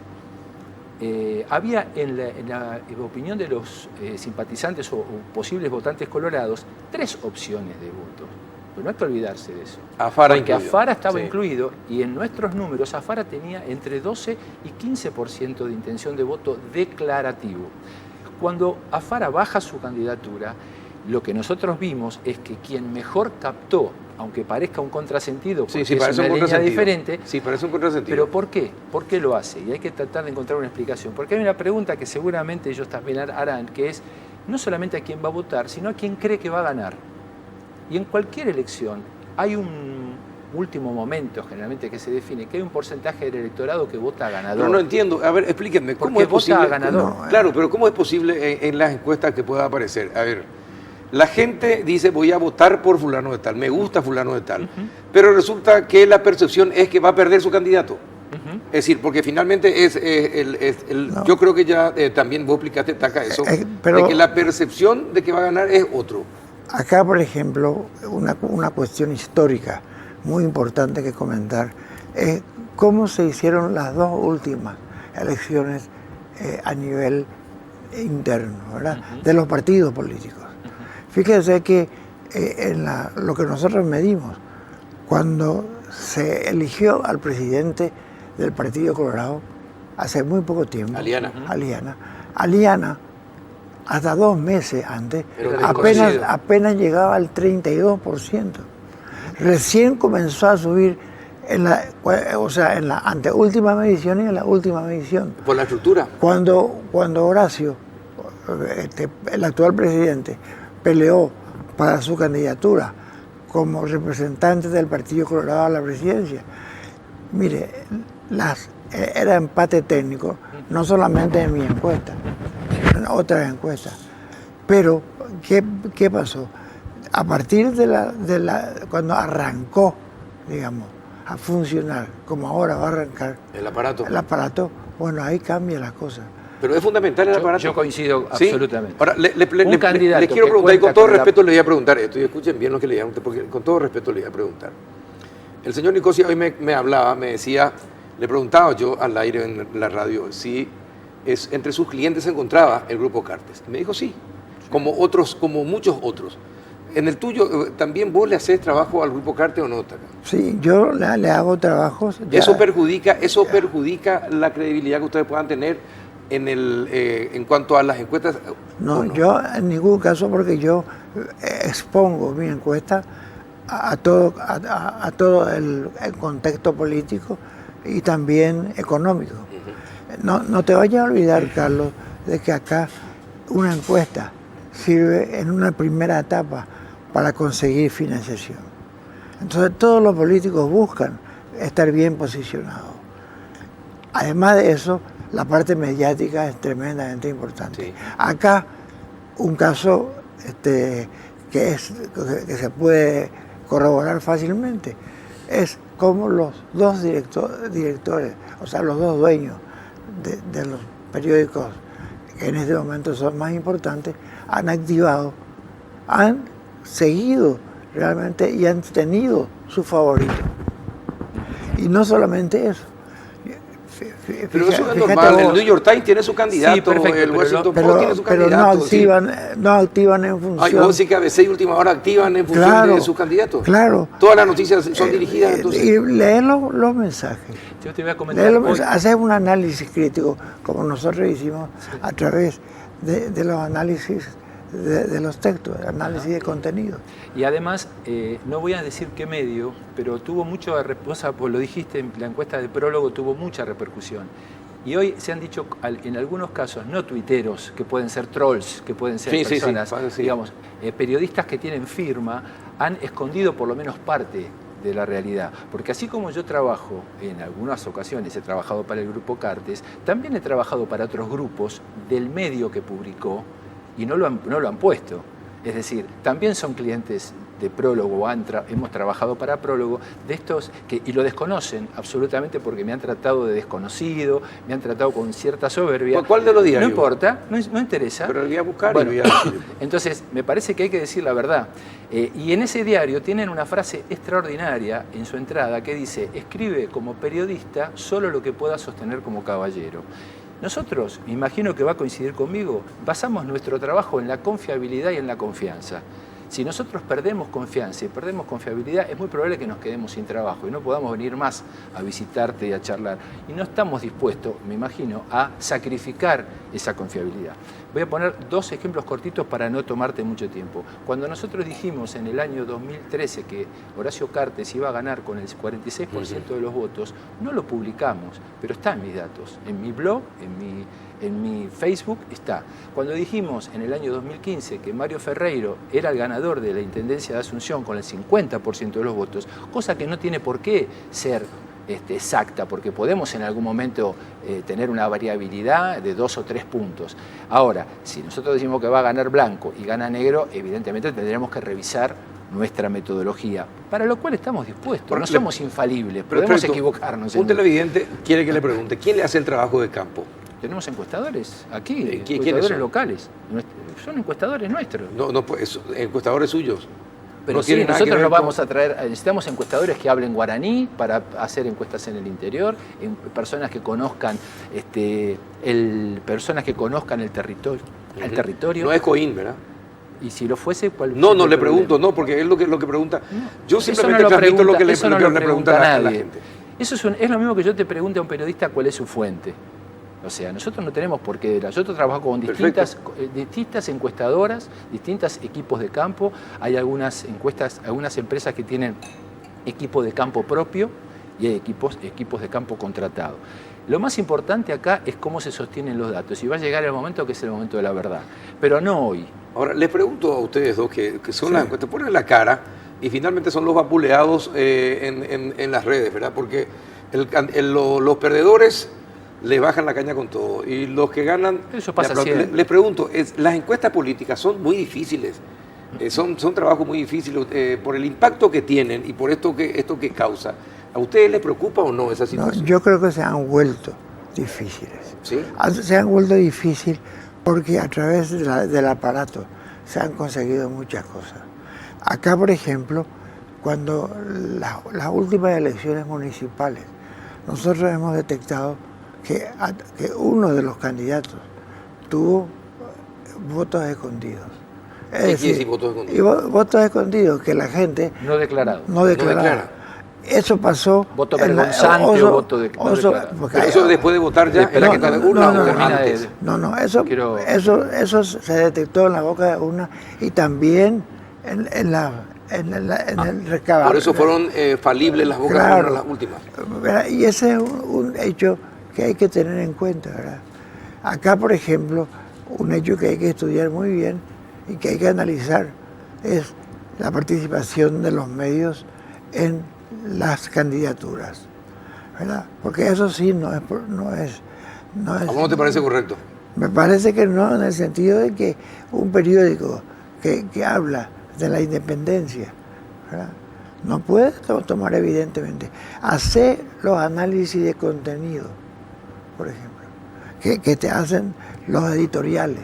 Speaker 4: había en la opinión de los simpatizantes o posibles votantes colorados 3 opciones de voto. Pero no hay que olvidarse de eso.
Speaker 1: Afara
Speaker 4: Porque
Speaker 1: incluido.
Speaker 4: Afara estaba
Speaker 1: Sí.
Speaker 4: incluido y en nuestros números Afara tenía entre 12 y 15% de intención de voto declarativo. Cuando Afara baja su candidatura, lo que nosotros vimos es que quien mejor captó, aunque parezca un contrasentido, porque
Speaker 1: Sí,
Speaker 4: es
Speaker 1: parece
Speaker 4: una
Speaker 1: un
Speaker 4: línea
Speaker 1: contrasentido.
Speaker 4: diferente,
Speaker 1: Sí, parece un contrasentido.
Speaker 4: pero ¿por qué? ¿Por qué lo hace? Y hay que tratar de encontrar una explicación. Porque hay una pregunta que seguramente ellos también harán, que es no solamente a quién va a votar, sino a quién cree que va a ganar. Y en cualquier elección hay un último momento, generalmente, que se define, que hay un porcentaje del electorado que vota a ganador.
Speaker 1: Pero no entiendo. A ver, explíquenme. ¿Cómo
Speaker 4: Porque
Speaker 1: es posible?
Speaker 4: vota a ganador.
Speaker 3: No,
Speaker 1: Claro, pero ¿cómo es posible en las encuestas que pueda aparecer? A ver, la gente dice voy a votar por fulano de tal, me gusta fulano de tal, pero resulta que la percepción es que va a perder su candidato. Es decir, porque finalmente
Speaker 3: No.
Speaker 1: yo creo que ya también vos explicaste, Taca, eso,
Speaker 3: pero-
Speaker 1: de que la percepción de que va a ganar es otro.
Speaker 3: Acá, por ejemplo, una cuestión histórica muy importante que comentar es cómo se hicieron las 2 últimas elecciones a nivel interno, ¿verdad? De los partidos políticos. Fíjense que lo que nosotros medimos, cuando se eligió al presidente del Partido Colorado, hace muy poco tiempo,
Speaker 1: Aliana.
Speaker 3: Aliana, hasta 2 meses antes,
Speaker 1: Pero desconocido.
Speaker 3: apenas llegaba al 32%. Recién comenzó a subir en la anteúltima medición y en la última medición.
Speaker 1: Por la estructura.
Speaker 3: Cuando Horacio, el actual presidente, peleó para su candidatura como representante del Partido Colorado a la presidencia, mire, era empate técnico, no solamente en mi encuesta, en otras encuestas. Pero, ¿qué pasó? A partir de cuando arrancó, digamos, a funcionar, como ahora va a arrancar
Speaker 1: El aparato.
Speaker 3: bueno, ahí cambia las cosas.
Speaker 1: Pero es fundamental el aparato.
Speaker 4: Yo coincido
Speaker 1: ¿Sí?
Speaker 4: absolutamente.
Speaker 1: Ahora, les
Speaker 4: candidato
Speaker 1: quiero
Speaker 4: que
Speaker 1: preguntar, y con
Speaker 4: cuenta
Speaker 1: todo
Speaker 4: con la-
Speaker 1: respeto les voy a preguntar esto, y escuchen bien lo que le digan, porque con todo respeto les voy a preguntar. El señor Nicosia hoy me hablaba, me decía, le preguntaba yo al aire en la radio si entre sus clientes se encontraba el Grupo Cartes. Y me dijo sí, como muchos otros. En el tuyo, ¿también vos le haces trabajo al Grupo Cartes o no?
Speaker 3: Sí, yo le hago trabajos.
Speaker 1: ¿Eso perjudica la credibilidad que ustedes puedan tener en cuanto a las encuestas?
Speaker 3: No, yo en ningún caso, porque yo expongo mi encuesta a todo el contexto político y también económico. No te vayas a olvidar, Carlos, de que acá una encuesta sirve en una primera etapa para conseguir financiación. Entonces todos los políticos buscan estar bien posicionados. Además de eso, la parte mediática es tremendamente importante.
Speaker 1: Sí.
Speaker 3: Acá un caso que se puede corroborar fácilmente es cómo los dos directores, o sea, los dos dueños de los periódicos que en este momento son más importantes, han seguido realmente y han tenido su favorito. Y no solamente eso.
Speaker 1: Pero eso es normal, el New York Times tiene su candidato,
Speaker 4: sí, perfecto,
Speaker 1: el Washington Post tiene su
Speaker 3: pero
Speaker 1: candidato.
Speaker 3: no activan en función.
Speaker 1: Hay 11 que ABC y Última Hora activan en función de sus candidatos.
Speaker 3: Claro.
Speaker 1: Todas las noticias son dirigidas entonces.
Speaker 3: Y leen los mensajes.
Speaker 4: Yo te voy a comentar
Speaker 3: Hacer un análisis crítico, como nosotros hicimos a través de los análisis de los textos, análisis de contenido.
Speaker 4: Y además, no voy a decir qué medio, pero tuvo mucho, pues lo dijiste, la encuesta de Prólogo tuvo mucha repercusión. Y hoy se han dicho, en algunos casos, no tuiteros, que pueden ser trolls, que pueden ser personas, digamos, periodistas que tienen firma, han escondido por lo menos parte de la realidad. Porque así como yo trabajo, en algunas ocasiones he trabajado para el Grupo Cartes, también he trabajado para otros grupos del medio que publicó y no lo han puesto. Es decir, también son clientes de Prólogo, hemos trabajado para Prólogo, de estos y lo desconocen absolutamente porque me han tratado de desconocido, me han tratado con cierta soberbia.
Speaker 1: ¿Por cuál de los diarios?
Speaker 4: No importa, no interesa.
Speaker 1: Pero lo voy a buscar
Speaker 4: bueno,
Speaker 1: y voy a decir.
Speaker 4: Entonces, me parece que hay que decir la verdad. Y en ese diario tienen una frase extraordinaria en su entrada que dice: escribe como periodista solo lo que pueda sostener como caballero. Nosotros, me imagino que va a coincidir conmigo, basamos nuestro trabajo en la confiabilidad y en la confianza. Si nosotros perdemos confianza y perdemos confiabilidad, es muy probable que nos quedemos sin trabajo y no podamos venir más a visitarte y a charlar. Y no estamos dispuestos, me imagino, a sacrificar esa confiabilidad. Voy a poner dos ejemplos cortitos para no tomarte mucho tiempo. Cuando nosotros dijimos en el año 2013 que Horacio Cartes iba a ganar con el 46% de los votos, no lo publicamos, pero está en mis datos, en mi blog, en mi Facebook está. Cuando dijimos en el año 2015 que Mario Ferreiro era el ganador de la Intendencia de Asunción con el 50% de los votos, cosa que no tiene por qué ser exacta, porque podemos en algún momento tener una variabilidad de 2 o 3 puntos. Ahora, si nosotros decimos que va a ganar blanco y gana negro, evidentemente tendremos que revisar nuestra metodología, para lo cual estamos dispuestos, no somos infalibles, podemos equivocarnos.
Speaker 1: Un televidente quiere que le pregunte, ¿quién le hace el trabajo de campo?
Speaker 4: Tenemos encuestadores aquí,
Speaker 1: encuestadores
Speaker 4: son? Locales. Son encuestadores nuestros.
Speaker 1: No, pues, encuestadores suyos.
Speaker 4: Pero
Speaker 1: no
Speaker 4: sí, nosotros nos vamos a traer, necesitamos encuestadores que hablen guaraní para hacer encuestas en el interior, personas que conozcan personas que conozcan el territorio. El territorio.
Speaker 1: No es Coín, ¿verdad?
Speaker 4: Y si lo fuese, ¿cuál?
Speaker 1: No le pregunto, no, porque es lo que pregunta.
Speaker 4: No,
Speaker 1: yo simplemente transmito lo que le pregunta a la gente.
Speaker 4: Eso es lo mismo que yo te pregunte a un periodista cuál es su fuente. O sea, nosotros no tenemos por qué. Nosotros trabajamos con distintas encuestadoras, distintos equipos de campo. Hay algunas empresas que tienen equipo de campo propio y hay equipos de campo contratado. Lo más importante acá es cómo se sostienen los datos y va a llegar el momento que es el momento de la verdad, pero no hoy. Ahora,
Speaker 1: les pregunto a ustedes dos que son las encuestas, ponen la cara y finalmente son los vapuleados en las redes, ¿verdad? Porque los perdedores les bajan la caña con todo y los que ganan...
Speaker 4: Eso pasa siempre.
Speaker 1: Les pregunto, las encuestas políticas son muy difíciles, son trabajos muy difíciles por el impacto que tienen y por esto que causa. ¿A ustedes les preocupa o no esa situación?
Speaker 3: No, yo creo que se han vuelto difíciles.
Speaker 1: ¿Sí?
Speaker 3: Se han vuelto difíciles porque a través del aparato se han conseguido muchas cosas. Acá, por ejemplo, cuando las últimas elecciones municipales, nosotros hemos detectado que uno de los candidatos tuvo votos escondidos.
Speaker 1: ¿Qué quiere decir votos escondidos?
Speaker 3: Y votos escondidos, que la gente
Speaker 4: No declarado.
Speaker 3: no declaraba.
Speaker 1: declara.
Speaker 3: Eso pasó.
Speaker 4: Voto vergonzante o voto de no declarado.
Speaker 1: Pero eso después de votar ya, ¿era que está de urna o antes?
Speaker 3: Eso se detectó en la boca de urna y también en el recabado.
Speaker 1: Por eso fueron falibles las bocas de urna las últimas.
Speaker 3: ¿Verdad? Y ese es un hecho que hay que tener en cuenta, ¿verdad? Acá, por ejemplo, un hecho que hay que estudiar muy bien y que hay que analizar es la participación de los medios en las candidaturas, ¿verdad? Porque eso sí no es.
Speaker 1: ¿A vos no te parece correcto?
Speaker 3: Me parece que no, en el sentido de que un periódico que habla de la independencia, ¿verdad? No puede tomar evidentemente. Hacer los análisis de contenido, por ejemplo, que te hacen los editoriales.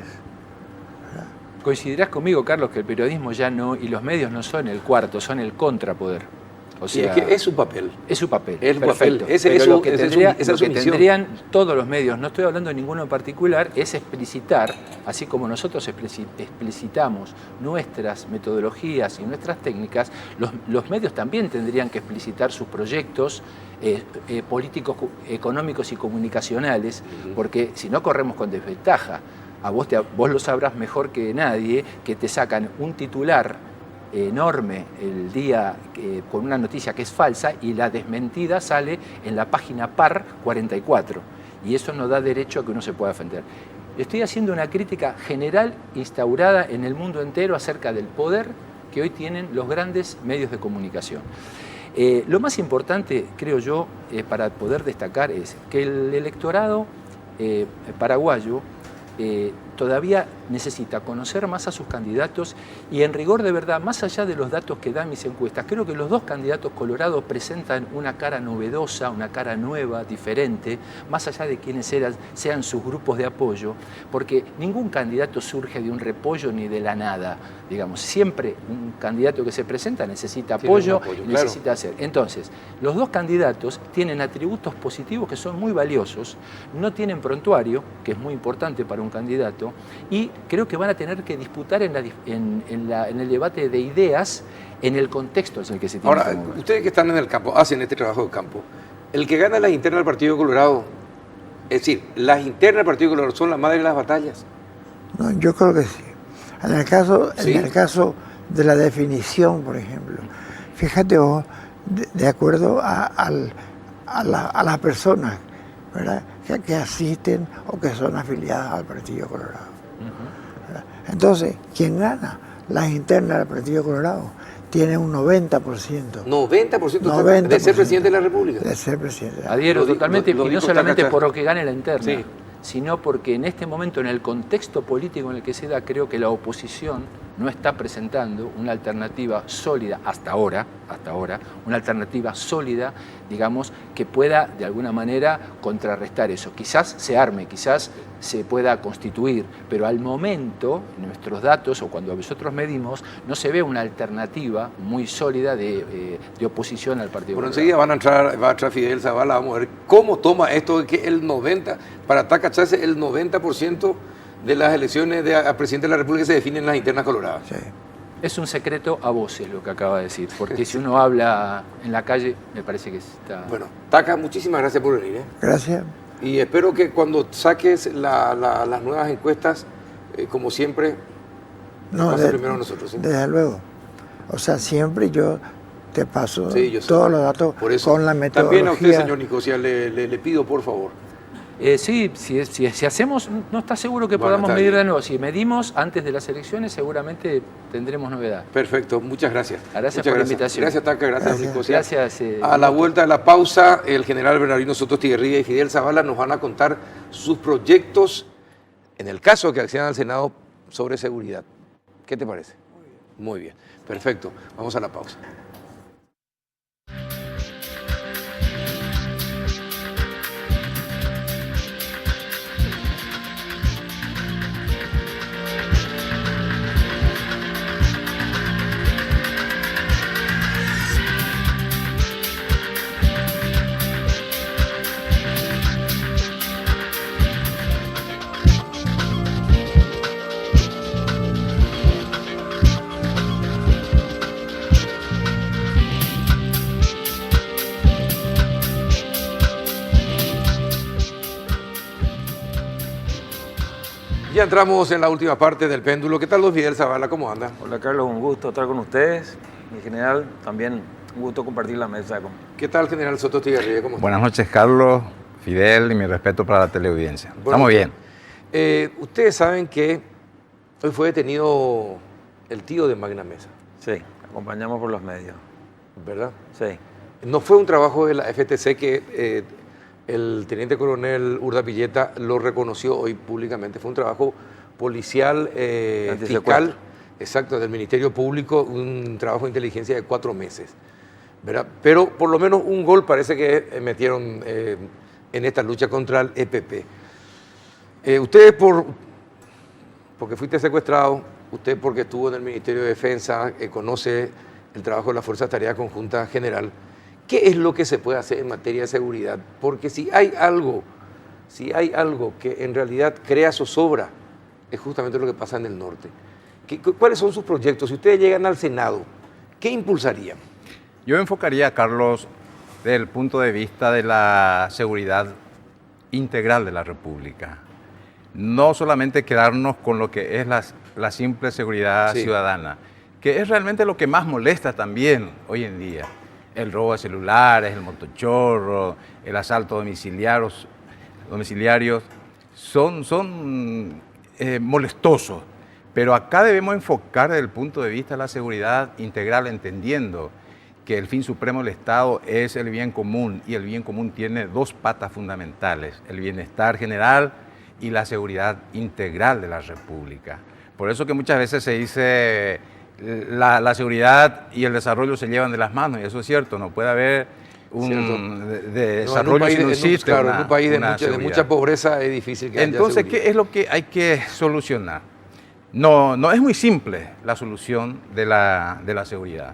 Speaker 4: Coincidirás conmigo, Carlos, que el periodismo ya no, y los medios no son el cuarto, son el contrapoder. O sea,
Speaker 1: y es que es su papel.
Speaker 4: Es su papel.
Speaker 1: Es
Speaker 4: perfecto.
Speaker 1: Papel. Ese
Speaker 4: Pero
Speaker 1: es
Speaker 4: lo que,
Speaker 1: esa es su misión.
Speaker 4: tendrían todos los medios, no estoy hablando de ninguno en particular, es explicitar, así como nosotros explicitamos nuestras metodologías y nuestras técnicas, los medios también tendrían que explicitar sus proyectos políticos, económicos y comunicacionales, porque si no corremos con desventaja. Vos lo sabrás mejor que nadie, que te sacan un titular enorme el día con una noticia que es falsa y la desmentida sale en la página par 44 y eso no da derecho a que uno se pueda defender. Estoy haciendo una crítica general instaurada en el mundo entero acerca del poder que hoy tienen los grandes medios de comunicación. Lo más importante, creo yo, para poder destacar es que el electorado paraguayo todavía necesita conocer más a sus candidatos y en rigor de verdad, más allá de los datos que dan mis encuestas, creo que los dos candidatos colorados presentan una cara novedosa, una cara nueva, diferente, más allá de quienes sean sus grupos de apoyo, porque ningún candidato surge de un repollo ni de la nada, digamos, siempre un candidato que se presenta necesita apoyo, y necesita hacer. Entonces, los dos candidatos tienen atributos positivos que son muy valiosos, no tienen prontuario, que es muy importante para un candidato, y creo que van a tener que disputar en el debate de ideas en el contexto en el que se tiene.
Speaker 1: Ahora, ustedes que están en el campo, hacen este trabajo de campo, el que gana las internas del Partido Colorado, es decir, las internas del Partido Colorado son la madre de las batallas.
Speaker 3: No, yo creo que sí. En el caso de la definición, por ejemplo, fíjate vos, de acuerdo a las personas, ¿verdad?, que asisten o que son afiliadas al Partido Colorado. Entonces, quien gana las internas del Partido Colorado tiene un 90%.
Speaker 1: 90% de ser presidente de la República.
Speaker 3: De ser presidente.
Speaker 4: Adhiero totalmente, y no solamente
Speaker 1: Tacacha
Speaker 4: por lo que gane la interna,
Speaker 1: sí,
Speaker 4: sino porque en este momento, en el contexto político en el que se da, creo que la oposición no está presentando una alternativa sólida hasta ahora, una alternativa sólida, digamos, que pueda de alguna manera contrarrestar eso. Quizás se arme, quizás se pueda constituir, pero al momento, en nuestros datos o cuando nosotros medimos, no se ve una alternativa muy sólida de oposición al Partido
Speaker 1: Bueno,
Speaker 4: Colorado.
Speaker 1: enseguida va a entrar Fidel Zavala, vamos a ver cómo toma esto de que el 90%, para Tacacharse, el 90% de las elecciones a presidente de la República se definen en las internas coloradas.
Speaker 3: Sí.
Speaker 4: Es un secreto a voces lo que acaba de decir, porque si uno habla en la calle, me parece que está...
Speaker 1: Bueno, Taca, muchísimas gracias por venir.
Speaker 3: Gracias.
Speaker 1: Y espero que cuando saques las nuevas encuestas, como siempre, pase primero a nosotros. ¿Sí?
Speaker 3: Desde luego. O sea, siempre yo te paso
Speaker 1: Sí,
Speaker 3: todos los datos
Speaker 1: por eso,
Speaker 3: con la metodología.
Speaker 1: también a usted, señor Nicosia, le pido por favor.
Speaker 4: Sí, si hacemos, no está seguro que
Speaker 1: Bueno,
Speaker 4: podamos
Speaker 1: está
Speaker 4: medir
Speaker 1: bien.
Speaker 4: de nuevo. Si medimos antes de las elecciones, seguramente tendremos novedad.
Speaker 1: Perfecto, muchas gracias.
Speaker 4: Gracias
Speaker 1: Muchas
Speaker 4: por la invitación.
Speaker 1: Gracias, Taca, gracias, Nicosia.
Speaker 4: Gracias.
Speaker 1: A la vuelta de la pausa, el general Bernardino Soto Tiguerría y Fidel Zavala nos van a contar sus proyectos, en el caso que accedan al Senado, sobre seguridad. ¿Qué te parece? Muy bien, perfecto. Vamos a la pausa. entramos en la última parte del péndulo. ¿Qué tal, don Fidel Zavala? ¿Cómo anda?
Speaker 5: Hola Carlos, un gusto estar con ustedes. En general, también un gusto compartir la mesa con...
Speaker 1: ¿Qué tal, general Soto Tigarribia? ¿Cómo está?
Speaker 6: Buenas noches, Carlos, Fidel, y mi respeto para la teleaudiencia.
Speaker 1: Bueno,
Speaker 6: Estamos bien.
Speaker 1: Ustedes saben que hoy fue detenido el tío de Magna Mesa,
Speaker 5: Sí, acompañamos por los medios.
Speaker 1: ¿verdad?
Speaker 5: Sí,
Speaker 1: No fue un trabajo de la FTC que el teniente coronel Urdapilleta lo reconoció hoy públicamente. Fue un trabajo policial,
Speaker 5: Antisecuestro.
Speaker 1: fiscal, exacto, del Ministerio Público, un trabajo de inteligencia de 4 meses, ¿verdad? Pero por lo menos un gol parece que metieron en esta lucha contra el EPP. Ustedes porque fuiste secuestrado, usted porque estuvo en el Ministerio de Defensa, conoce el trabajo de la Fuerza de Tarea Conjunta General. ¿Qué es lo que se puede hacer en materia de seguridad? Porque si hay algo que en realidad crea zozobra, es justamente lo que pasa en el norte. ¿Cuáles son sus proyectos? Si ustedes llegan al Senado, ¿qué impulsarían?
Speaker 6: Yo enfocaría, Carlos, desde el punto de vista de la seguridad integral de la República. No solamente quedarnos con lo que es la simple seguridad ciudadana, que es realmente lo que más molesta también hoy en día. El robo de celulares, el motochorro, el asalto domiciliarios son molestosos. Pero acá debemos enfocar desde el punto de vista de la seguridad integral, entendiendo que el fin supremo del Estado es el bien común, y el bien común tiene 2 patas fundamentales: el bienestar general y la seguridad integral de la República. Por eso que muchas veces se dice la seguridad y el desarrollo se llevan de las manos, y eso es cierto, no puede haber un desarrollo si no existe
Speaker 1: en un país de mucha pobreza es difícil que haya
Speaker 6: Entonces,
Speaker 1: seguridad.
Speaker 6: ¿qué es lo que hay que solucionar? No es muy simple la solución de la seguridad,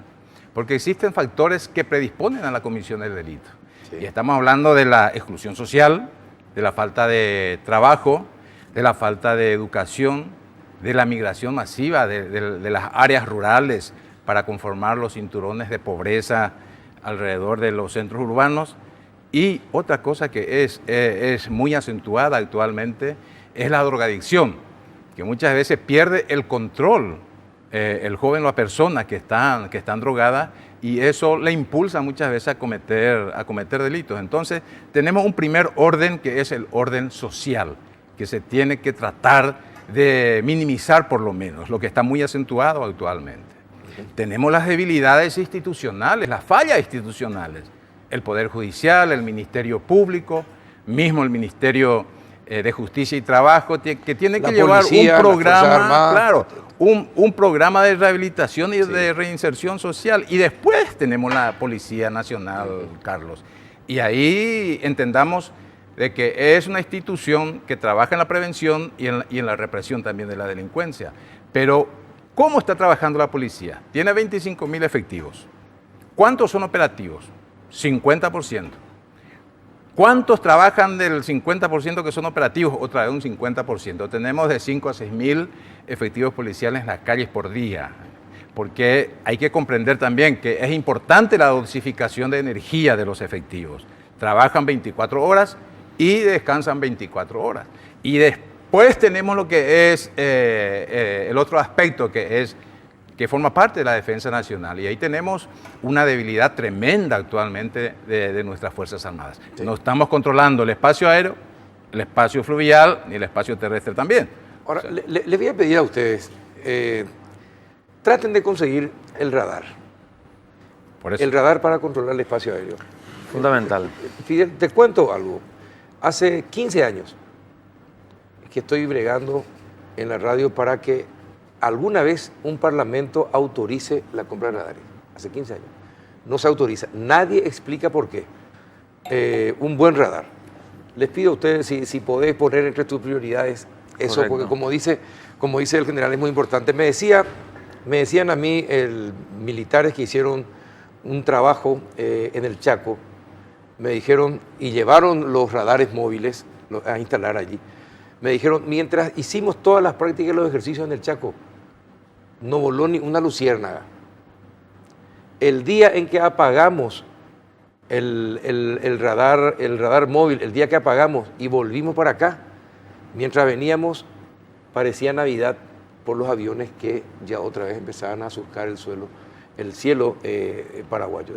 Speaker 6: porque existen factores que predisponen a la comisión del delito.
Speaker 1: Sí.
Speaker 6: Y estamos hablando de la exclusión social, de la falta de trabajo, de la falta de educación, de la migración masiva de las áreas rurales para conformar los cinturones de pobreza alrededor de los centros urbanos. Y otra cosa que es muy acentuada actualmente es la drogadicción, que muchas veces pierde el control el joven o la persona que están drogadas, y eso le impulsa muchas veces a cometer delitos. Entonces, tenemos un primer orden, que es el orden social, que se tiene que tratar de minimizar por lo menos, lo que está muy acentuado actualmente. Tenemos las debilidades institucionales, las fallas institucionales, el Poder Judicial, el Ministerio Público, mismo el Ministerio de Justicia y Trabajo, que tiene que llevar un programa, un programa de rehabilitación y de reinserción social. Y después tenemos la Policía Nacional, Carlos. Y ahí entendamos de que es una institución que trabaja en la prevención y en la represión también de la delincuencia. Pero, ¿cómo está trabajando la policía? Tiene 25.000 efectivos. ¿Cuántos son operativos? 50%. ¿Cuántos trabajan del 50% que son operativos? Otra vez un 50%. Tenemos de 5 a 6.000 efectivos policiales en las calles por día. Porque hay que comprender también que es importante la dosificación de energía de los efectivos. Trabajan 24 horas y descansan 24 horas. Y después tenemos lo que es el otro aspecto, que forma parte de la defensa nacional. Y ahí tenemos una debilidad tremenda actualmente de nuestras Fuerzas Armadas. Sí. No estamos controlando el espacio aéreo, el espacio fluvial ni el espacio terrestre también.
Speaker 1: Ahora, les voy a pedir a ustedes, traten de conseguir el radar.
Speaker 6: Por eso.
Speaker 1: El radar para controlar el espacio aéreo.
Speaker 5: fundamental.
Speaker 1: Fidel, te cuento algo. Hace 15 años que estoy bregando en la radio para que alguna vez un parlamento autorice la compra de radares. Hace 15 años. No se autoriza. Nadie explica por qué. Un buen radar. Les pido a ustedes si podés poner entre tus prioridades eso, correcto, porque como dice el general, es muy importante. Me decían a mí militares que hicieron un trabajo en el Chaco, me dijeron, y llevaron los radares móviles a instalar allí, me dijeron, mientras hicimos todas las prácticas y los ejercicios en el Chaco, no voló ni una luciérnaga. El día en que apagamos el radar móvil, el día que apagamos y volvimos para acá, mientras veníamos, parecía Navidad por los aviones que ya otra vez empezaban a surcar el cielo paraguayo.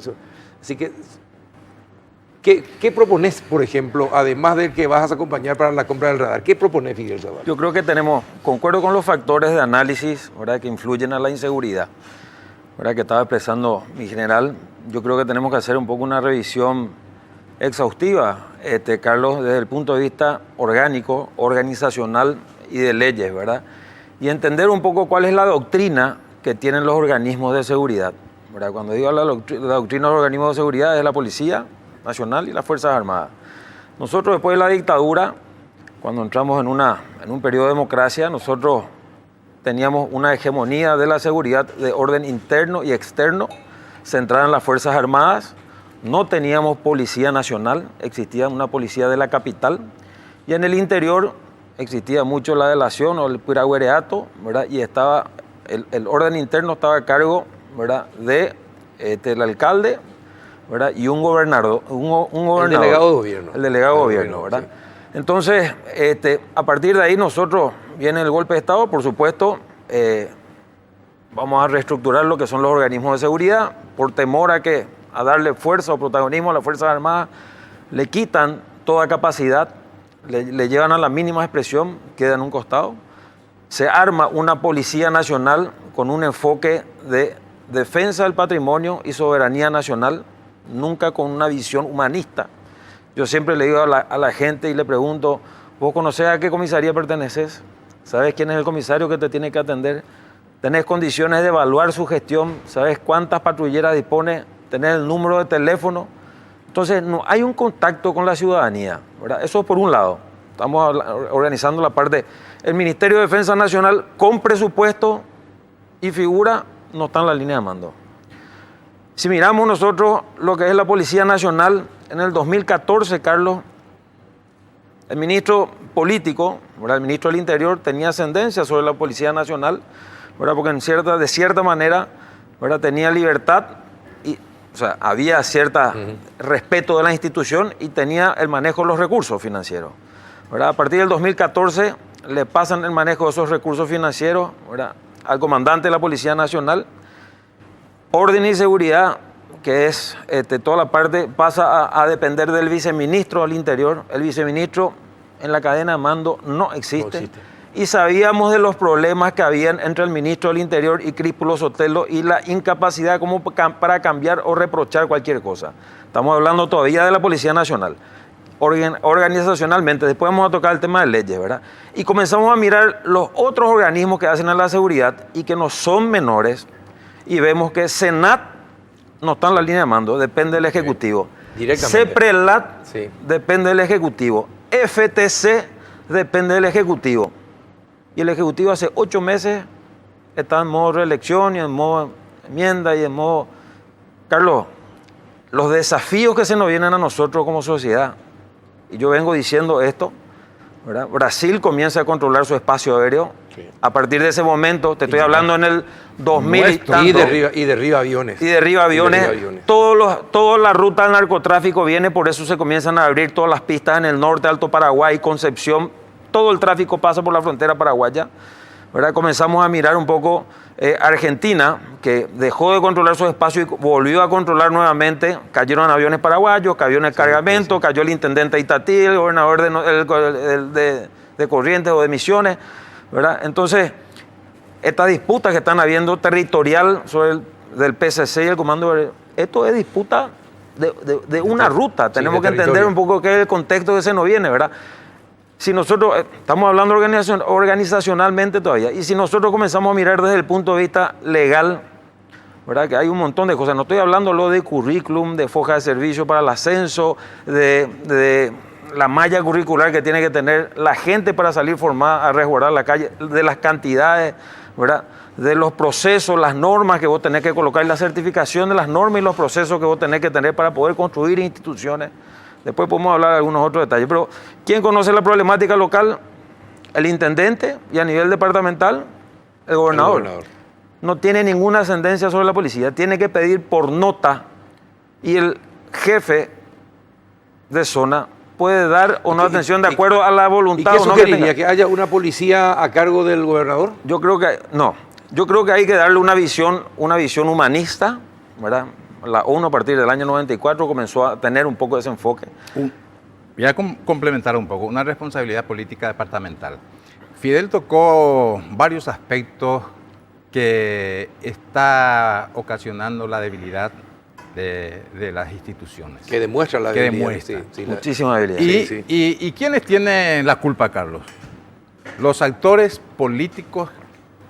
Speaker 1: Así que, ¿qué propones, por ejemplo, además del que vas a acompañar para la compra del radar? ¿Qué propones, Fidel Zavala?
Speaker 5: Yo creo que concuerdo con los factores de análisis, ¿verdad?, que influyen a la inseguridad, ¿verdad?, que estaba expresando mi general. Yo creo que tenemos que hacer un poco una revisión exhaustiva, Carlos, desde el punto de vista orgánico, organizacional y de leyes, ¿verdad? Y entender un poco cuál es la doctrina que tienen los organismos de seguridad, ¿verdad? Cuando digo la doctrina de los organismos de seguridad es la Policía Nacional y las Fuerzas Armadas. Nosotros después de la dictadura, cuando entramos en un periodo de democracia, nosotros teníamos una hegemonía de la seguridad de orden interno y externo, centrada en las Fuerzas Armadas. No teníamos Policía Nacional, existía una policía de la capital, y en el interior existía mucho la delación o el piraguereato, ¿verdad? Y estaba el orden interno estaba a cargo, ¿verdad?, del alcalde, ¿verdad?, y un gobernador.
Speaker 1: El delegado de gobierno.
Speaker 5: El delegado de gobierno, ¿verdad? Sí. Entonces, a partir de ahí nosotros, viene el golpe de Estado, por supuesto, vamos a reestructurar lo que son los organismos de seguridad, por temor a darle fuerza o protagonismo a las Fuerzas Armadas, le quitan toda capacidad, le llevan a la mínima expresión, queda en un costado. Se arma una Policía Nacional con un enfoque de defensa del patrimonio y soberanía nacional, nunca con una visión humanista. Yo siempre le digo a la gente y le pregunto, ¿vos conocés a qué comisaría perteneces? ¿Sabes quién es el comisario que te tiene que atender? ¿Tenés condiciones de evaluar su gestión? ¿Sabes cuántas patrulleras dispone? ¿Tenés el número de teléfono? Entonces, no hay un contacto con la ciudadanía, ¿verdad? Eso por un lado. Estamos organizando la parte. El Ministerio de Defensa Nacional, con presupuesto y figura, no está en la línea de mando. Si miramos nosotros lo que es la Policía Nacional, en el 2014, Carlos, el ministro político, ¿verdad?, el ministro del Interior, tenía ascendencia sobre la Policía Nacional, ¿verdad?, porque de cierta manera, ¿verdad?, tenía libertad. O sea, había cierto respeto de la institución y tenía el manejo de los recursos financieros, ¿verdad? A partir del 2014 le pasan el manejo de esos recursos financieros, ¿verdad?, al comandante de la Policía Nacional. Orden y seguridad, que es toda la parte, pasa a depender del viceministro del Interior. El viceministro en la cadena de mando no existe. Y sabíamos de los problemas que habían entre el ministro del Interior y Críspulo Sotelo y la incapacidad como para cambiar o reprochar cualquier cosa. Estamos hablando todavía de la Policía Nacional. Organizacionalmente, después vamos a tocar el tema de leyes, ¿verdad? Y comenzamos a mirar los otros organismos que hacen a la seguridad y que no son menores, y vemos que Senat no está en la línea de mando, depende del Ejecutivo.
Speaker 1: Directamente.
Speaker 5: CEPRELAT depende del Ejecutivo. FTC depende del Ejecutivo. Y el Ejecutivo hace 8 meses está en modo reelección y en modo enmienda y en modo... Carlos, los desafíos que se nos vienen a nosotros como sociedad, y yo vengo diciendo esto, ¿verdad? Brasil comienza a controlar su espacio aéreo. Sí. A partir de ese momento, te estoy hablando en el 2000 y tanto.
Speaker 1: Y derriba aviones.
Speaker 5: Y derriba aviones. Toda la ruta del narcotráfico viene, por eso se comienzan a abrir todas las pistas en el norte, Alto Paraguay, Concepción. Todo el tráfico pasa por la frontera paraguaya, ¿verdad? Comenzamos a mirar un poco Argentina, que dejó de controlar su espacio y volvió a controlar nuevamente. Cayeron aviones paraguayos, cayó en el cargamento, cayó el intendente Itatí, el gobernador de Corrientes o de Misiones, ¿verdad? Entonces, esta disputa que están habiendo territorial sobre del PCC y el comando, esto es disputa de una ruta. Tenemos que entender un poco qué es el contexto que se nos viene, ¿verdad? Si nosotros, estamos hablando organizacionalmente todavía, y si nosotros comenzamos a mirar desde el punto de vista legal, ¿verdad?, que hay un montón de cosas. No estoy hablando lo de currículum, de foja de servicio para el ascenso, de la malla curricular que tiene que tener la gente para salir formada a resguardar la calle, de las cantidades, ¿verdad?, de los procesos, las normas que vos tenés que colocar, y la certificación de las normas y los procesos que vos tenés que tener para poder construir instituciones. Después podemos hablar de algunos otros detalles, pero ¿quién conoce la problemática local? El intendente, y a nivel departamental, el gobernador. No tiene ninguna ascendencia sobre la policía, tiene que pedir por nota, y el jefe de zona puede dar o no atención de acuerdo a la
Speaker 1: ¿Y
Speaker 5: voluntad
Speaker 1: qué
Speaker 5: o no
Speaker 1: sugeriría? ¿Que haya una policía a cargo del gobernador?
Speaker 5: Yo creo que no. Yo creo que hay que darle una visión humanista, ¿verdad? La ONU a partir del año 94 comenzó a tener un poco ese enfoque.
Speaker 6: Voy a complementar un poco, una responsabilidad política departamental. Fidel tocó varios aspectos que está ocasionando la debilidad de las instituciones.
Speaker 1: Que demuestra la
Speaker 6: Que
Speaker 1: debilidad.
Speaker 6: demuestra.
Speaker 5: Muchísima habilidad.
Speaker 6: ¿Y quiénes tienen la culpa, Carlos? Los actores políticos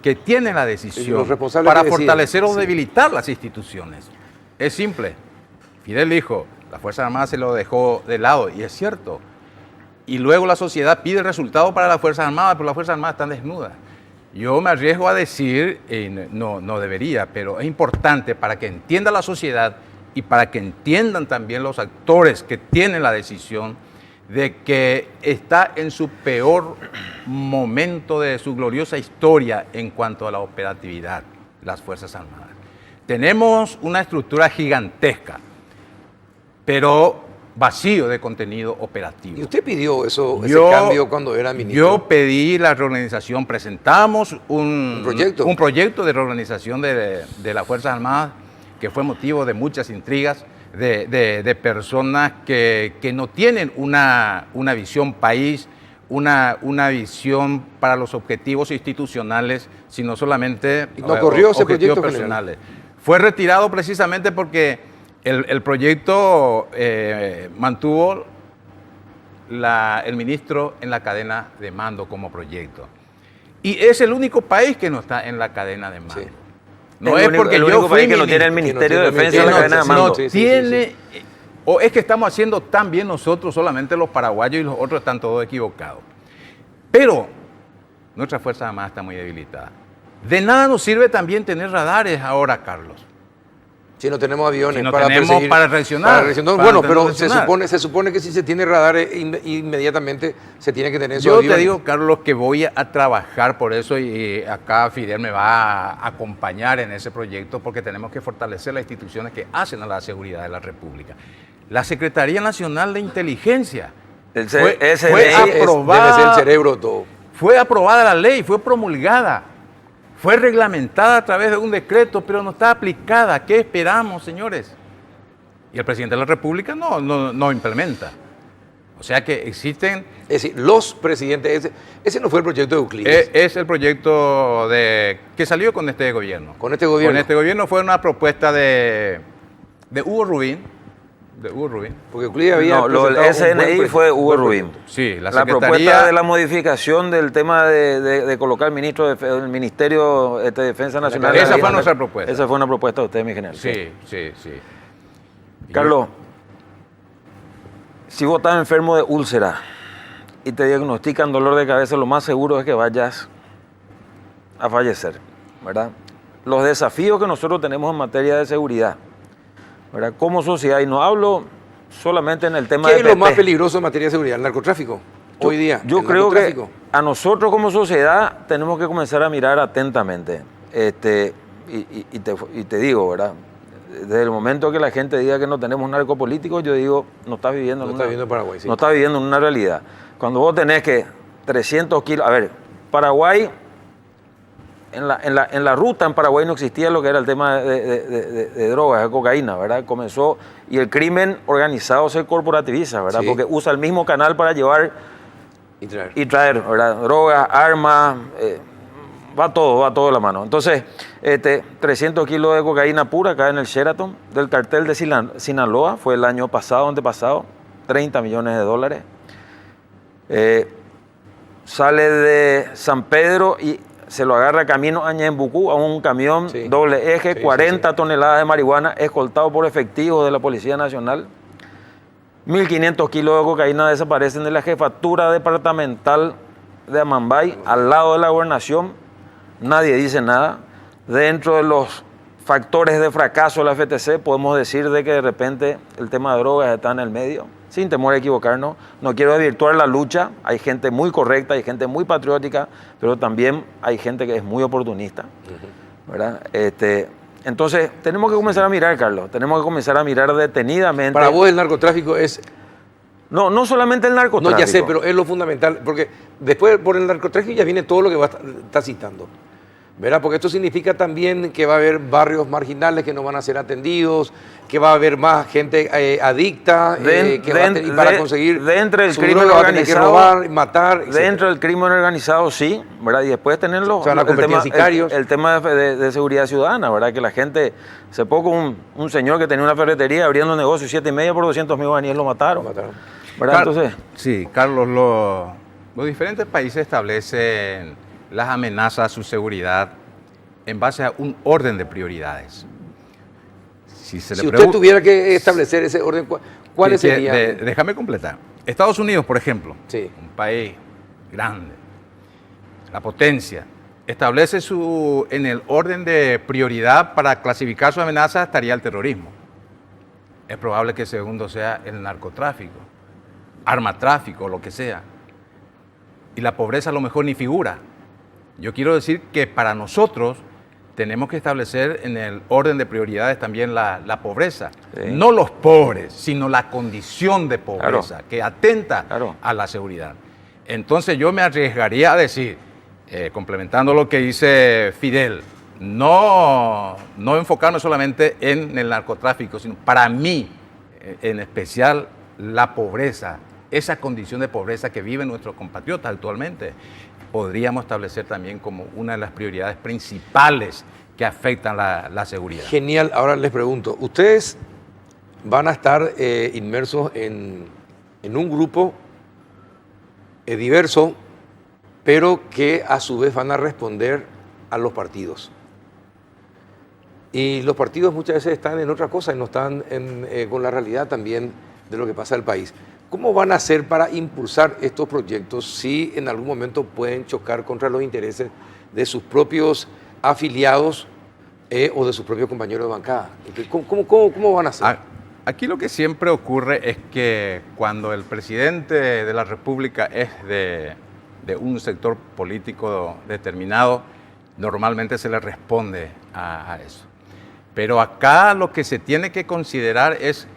Speaker 6: que tienen la decisión
Speaker 1: Los responsables
Speaker 6: para
Speaker 1: que deciden.
Speaker 6: fortalecer o
Speaker 1: Sí.
Speaker 6: debilitar las instituciones. Es simple. Fidel dijo, la Fuerza Armada se lo dejó de lado, y es cierto. Y luego la sociedad pide resultados para las Fuerzas Armadas, pero las Fuerzas Armadas están desnudas. Yo me arriesgo a decir, no debería, pero es importante para que entienda la sociedad y para que entiendan también los actores que tienen la decisión de que está en su peor momento de su gloriosa historia en cuanto a la operatividad de las Fuerzas Armadas. Tenemos una estructura gigantesca, pero vacío de contenido operativo.
Speaker 1: ¿Y usted pidió ese
Speaker 6: Yo-
Speaker 1: cambio cuando era ministro?
Speaker 6: Yo pedí la reorganización, presentamos
Speaker 1: ¿Un proyecto?
Speaker 6: un proyecto de reorganización de las Fuerzas Armadas que fue motivo de muchas intrigas de personas que no tienen una visión país, una visión para los objetivos institucionales, sino solamente
Speaker 1: ¿Y no corrió ese
Speaker 6: objetivos
Speaker 1: proyecto,
Speaker 6: personales. Fue retirado precisamente porque el proyecto mantuvo el ministro en la cadena de mando como proyecto. Y es el único país que no está en la cadena de mando.
Speaker 1: Sí.
Speaker 6: No
Speaker 5: El
Speaker 6: es
Speaker 5: único-
Speaker 6: porque
Speaker 5: el
Speaker 6: yo
Speaker 5: único
Speaker 6: fui
Speaker 5: país que no tiene el
Speaker 6: ministro,
Speaker 5: Ministerio de
Speaker 1: que no
Speaker 5: Defensa y
Speaker 1: tiene
Speaker 5: la cadena de
Speaker 1: sí,
Speaker 5: mando.
Speaker 6: no
Speaker 1: sí, sí,
Speaker 6: tiene, o es que estamos haciendo tan bien nosotros, solamente los paraguayos y los otros están todos equivocados. Pero nuestra Fuerza Armada está muy debilitada. De nada nos sirve también tener radares ahora, Carlos.
Speaker 1: Si no tenemos aviones
Speaker 6: Si no
Speaker 1: para
Speaker 6: tenemos
Speaker 1: perseguir,
Speaker 6: para reaccionar, para
Speaker 1: Bueno, pero
Speaker 6: reaccionar.
Speaker 1: se supone que si se tiene radares inmediatamente se tiene que tener esos
Speaker 6: Yo
Speaker 1: aviones.
Speaker 6: te digo, Carlos, que voy a trabajar por eso y acá Fidel me va a acompañar en ese proyecto porque tenemos que fortalecer las instituciones que hacen a la seguridad de la República. La Secretaría Nacional de Inteligencia fue
Speaker 1: Debe ser el
Speaker 6: aprobada,
Speaker 1: cerebro todo.
Speaker 6: fue aprobada la ley, fue promulgada, fue reglamentada a través de un decreto, pero no está aplicada. ¿Qué esperamos, señores? Y el presidente de la República no implementa. O sea que existen...
Speaker 1: Es decir, los presidentes, ese no fue el proyecto de Euclides.
Speaker 6: Es el proyecto que salió con este gobierno.
Speaker 1: Con este gobierno.
Speaker 6: Con este gobierno fue una propuesta de Hugo Rubín.
Speaker 1: Porque Euclides había
Speaker 5: No, lo del
Speaker 1: presentado un buen
Speaker 5: SNI fue Hugo
Speaker 1: buen
Speaker 5: Rubín.
Speaker 1: proyecto.
Speaker 6: Sí, la
Speaker 5: La propuesta
Speaker 6: Secretaría...
Speaker 5: de la modificación del tema de colocar el Ministerio de Defensa Nacional.
Speaker 6: Esa fue nuestra propuesta.
Speaker 5: Esa fue una propuesta de usted, mi general.
Speaker 6: Sí.
Speaker 5: Carlos, si vos estás enfermo de úlcera y te diagnostican dolor de cabeza, lo más seguro es que vayas a fallecer, ¿verdad? Los desafíos que nosotros tenemos en materia de seguridad, ¿verdad? Como sociedad, y no hablo solamente en el tema
Speaker 1: ¿Qué
Speaker 5: de
Speaker 1: es lo
Speaker 5: PP.
Speaker 1: más peligroso en materia de seguridad? ¿El narcotráfico? Hoy día.
Speaker 5: Yo
Speaker 1: el
Speaker 5: creo que
Speaker 1: narcotráfico.
Speaker 5: a nosotros como sociedad tenemos que comenzar a mirar atentamente. Y te digo, ¿verdad? Desde el momento que la gente diga que no tenemos narcopolíticos, yo digo, no estás viviendo
Speaker 1: No
Speaker 5: en
Speaker 1: está viviendo en Paraguay, sí.
Speaker 5: no estás viviendo en una realidad. Cuando vos tenés que 300 kilos... A ver, Paraguay, en la ruta en Paraguay no existía lo que era el tema de drogas, de cocaína, ¿verdad? Comenzó, y el crimen organizado se corporativiza, ¿verdad?
Speaker 1: Sí.
Speaker 5: Porque usa el mismo canal para llevar
Speaker 1: Y traer.
Speaker 5: y traer, ¿verdad? Drogas, armas, va todo de la mano. Entonces, 300 kilos de cocaína pura acá en el Sheraton del cartel de Sinaloa, fue el año pasado, antepasado, 30 millones de dólares. Sale de San Pedro y se lo agarra camino a Ñembucú, a un camión
Speaker 1: Sí.
Speaker 5: doble eje,
Speaker 1: Sí,
Speaker 5: 40
Speaker 1: sí.
Speaker 5: toneladas de marihuana, escoltado por efectivos de la Policía Nacional. 1.500 kilos de cocaína desaparecen de la jefatura departamental de Amambay, al lado de la gobernación. Nadie dice nada. Dentro de los factores de fracaso de la FTC, podemos decir de que de repente el tema de drogas está en el medio, sin temor a equivocarnos. No quiero desvirtuar la lucha. Hay gente muy correcta, hay gente muy patriótica, pero también hay gente que es muy oportunista, ¿verdad? Entonces, tenemos que comenzar a mirar, Carlos. Tenemos que comenzar a mirar detenidamente.
Speaker 1: Para vos el narcotráfico es
Speaker 5: No, no solamente el narcotráfico.
Speaker 1: No, ya sé, pero es lo fundamental, porque después por el narcotráfico ya viene todo lo que está citando. ¿Verdad? Porque esto significa también que va a haber barrios marginales que no van a ser atendidos, que va a haber más gente adicta, y para conseguir
Speaker 5: dentro del
Speaker 1: su
Speaker 5: crimen
Speaker 1: droga va a tener que
Speaker 5: organizado,
Speaker 1: robar, matar, etc.
Speaker 5: Dentro del crimen organizado, sí, ¿verdad? Y después tenerlo,
Speaker 1: Se van a convertir en sicarios.
Speaker 5: el tema de seguridad ciudadana, ¿verdad? Que la gente, hace poco un señor que tenía una ferretería abriendo un negocio 7,5 por 200.000 guaraníes lo mataron. ¿Verdad? Entonces,
Speaker 6: sí, Carlos, los diferentes países establecen las amenazas a su seguridad en base a un orden de prioridades. Si
Speaker 1: usted tuviera que establecer ese orden, ¿cuáles serían?
Speaker 6: Déjame completar. Estados Unidos, por ejemplo,
Speaker 1: sí,
Speaker 6: un país grande, la potencia, establece en el orden de prioridad para clasificar su amenaza estaría el terrorismo. Es probable que el segundo sea el narcotráfico, armatráfico, lo que sea. Y la pobreza a lo mejor ni figura. Yo quiero decir que para nosotros tenemos que establecer en el orden de prioridades también la pobreza. Sí. No los pobres, sino la condición de pobreza, que atenta a la seguridad. Entonces yo me arriesgaría a decir, complementando lo que dice Fidel, no enfocarnos solamente en el narcotráfico, sino para mí, en especial, la pobreza, esa condición de pobreza que viven nuestros compatriotas actualmente, podríamos establecer también como una de las prioridades principales que afectan la seguridad.
Speaker 1: Genial. Ahora les pregunto, ustedes van a estar inmersos en un grupo diverso, pero que a su vez van a responder a los partidos. Y los partidos muchas veces están en otra cosa y no están con la realidad también de lo que pasa en el país. ¿Cómo van a hacer para impulsar estos proyectos si en algún momento pueden chocar contra los intereses de sus propios afiliados o de sus propios compañeros de bancada? ¿Cómo van a hacer?
Speaker 6: Aquí lo que siempre ocurre es que cuando el presidente de la República es de un sector político determinado, normalmente se le responde a eso. Pero acá lo que se tiene que considerar es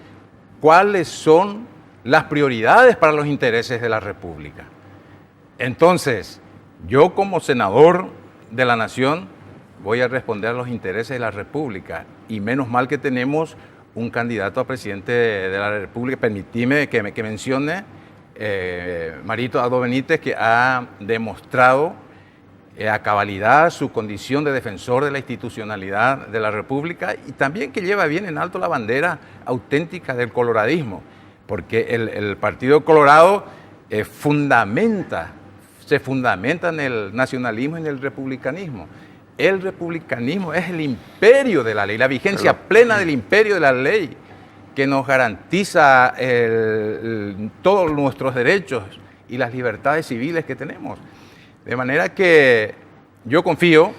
Speaker 6: cuáles son las prioridades para los intereses de la República. Entonces, yo como senador de la Nación voy a responder a los intereses de la República y menos mal que tenemos un candidato a presidente de la República. Permitime que mencione Marito Aldo Benítez, que ha demostrado a cabalidad su condición de defensor de la institucionalidad de la República y también que lleva bien en alto la bandera auténtica del coloradismo, porque el Partido Colorado se fundamenta en el nacionalismo y en el republicanismo. El republicanismo es el imperio de la ley, la vigencia plena del imperio de la ley, que nos garantiza todos nuestros derechos y las libertades civiles que tenemos. De manera que yo confío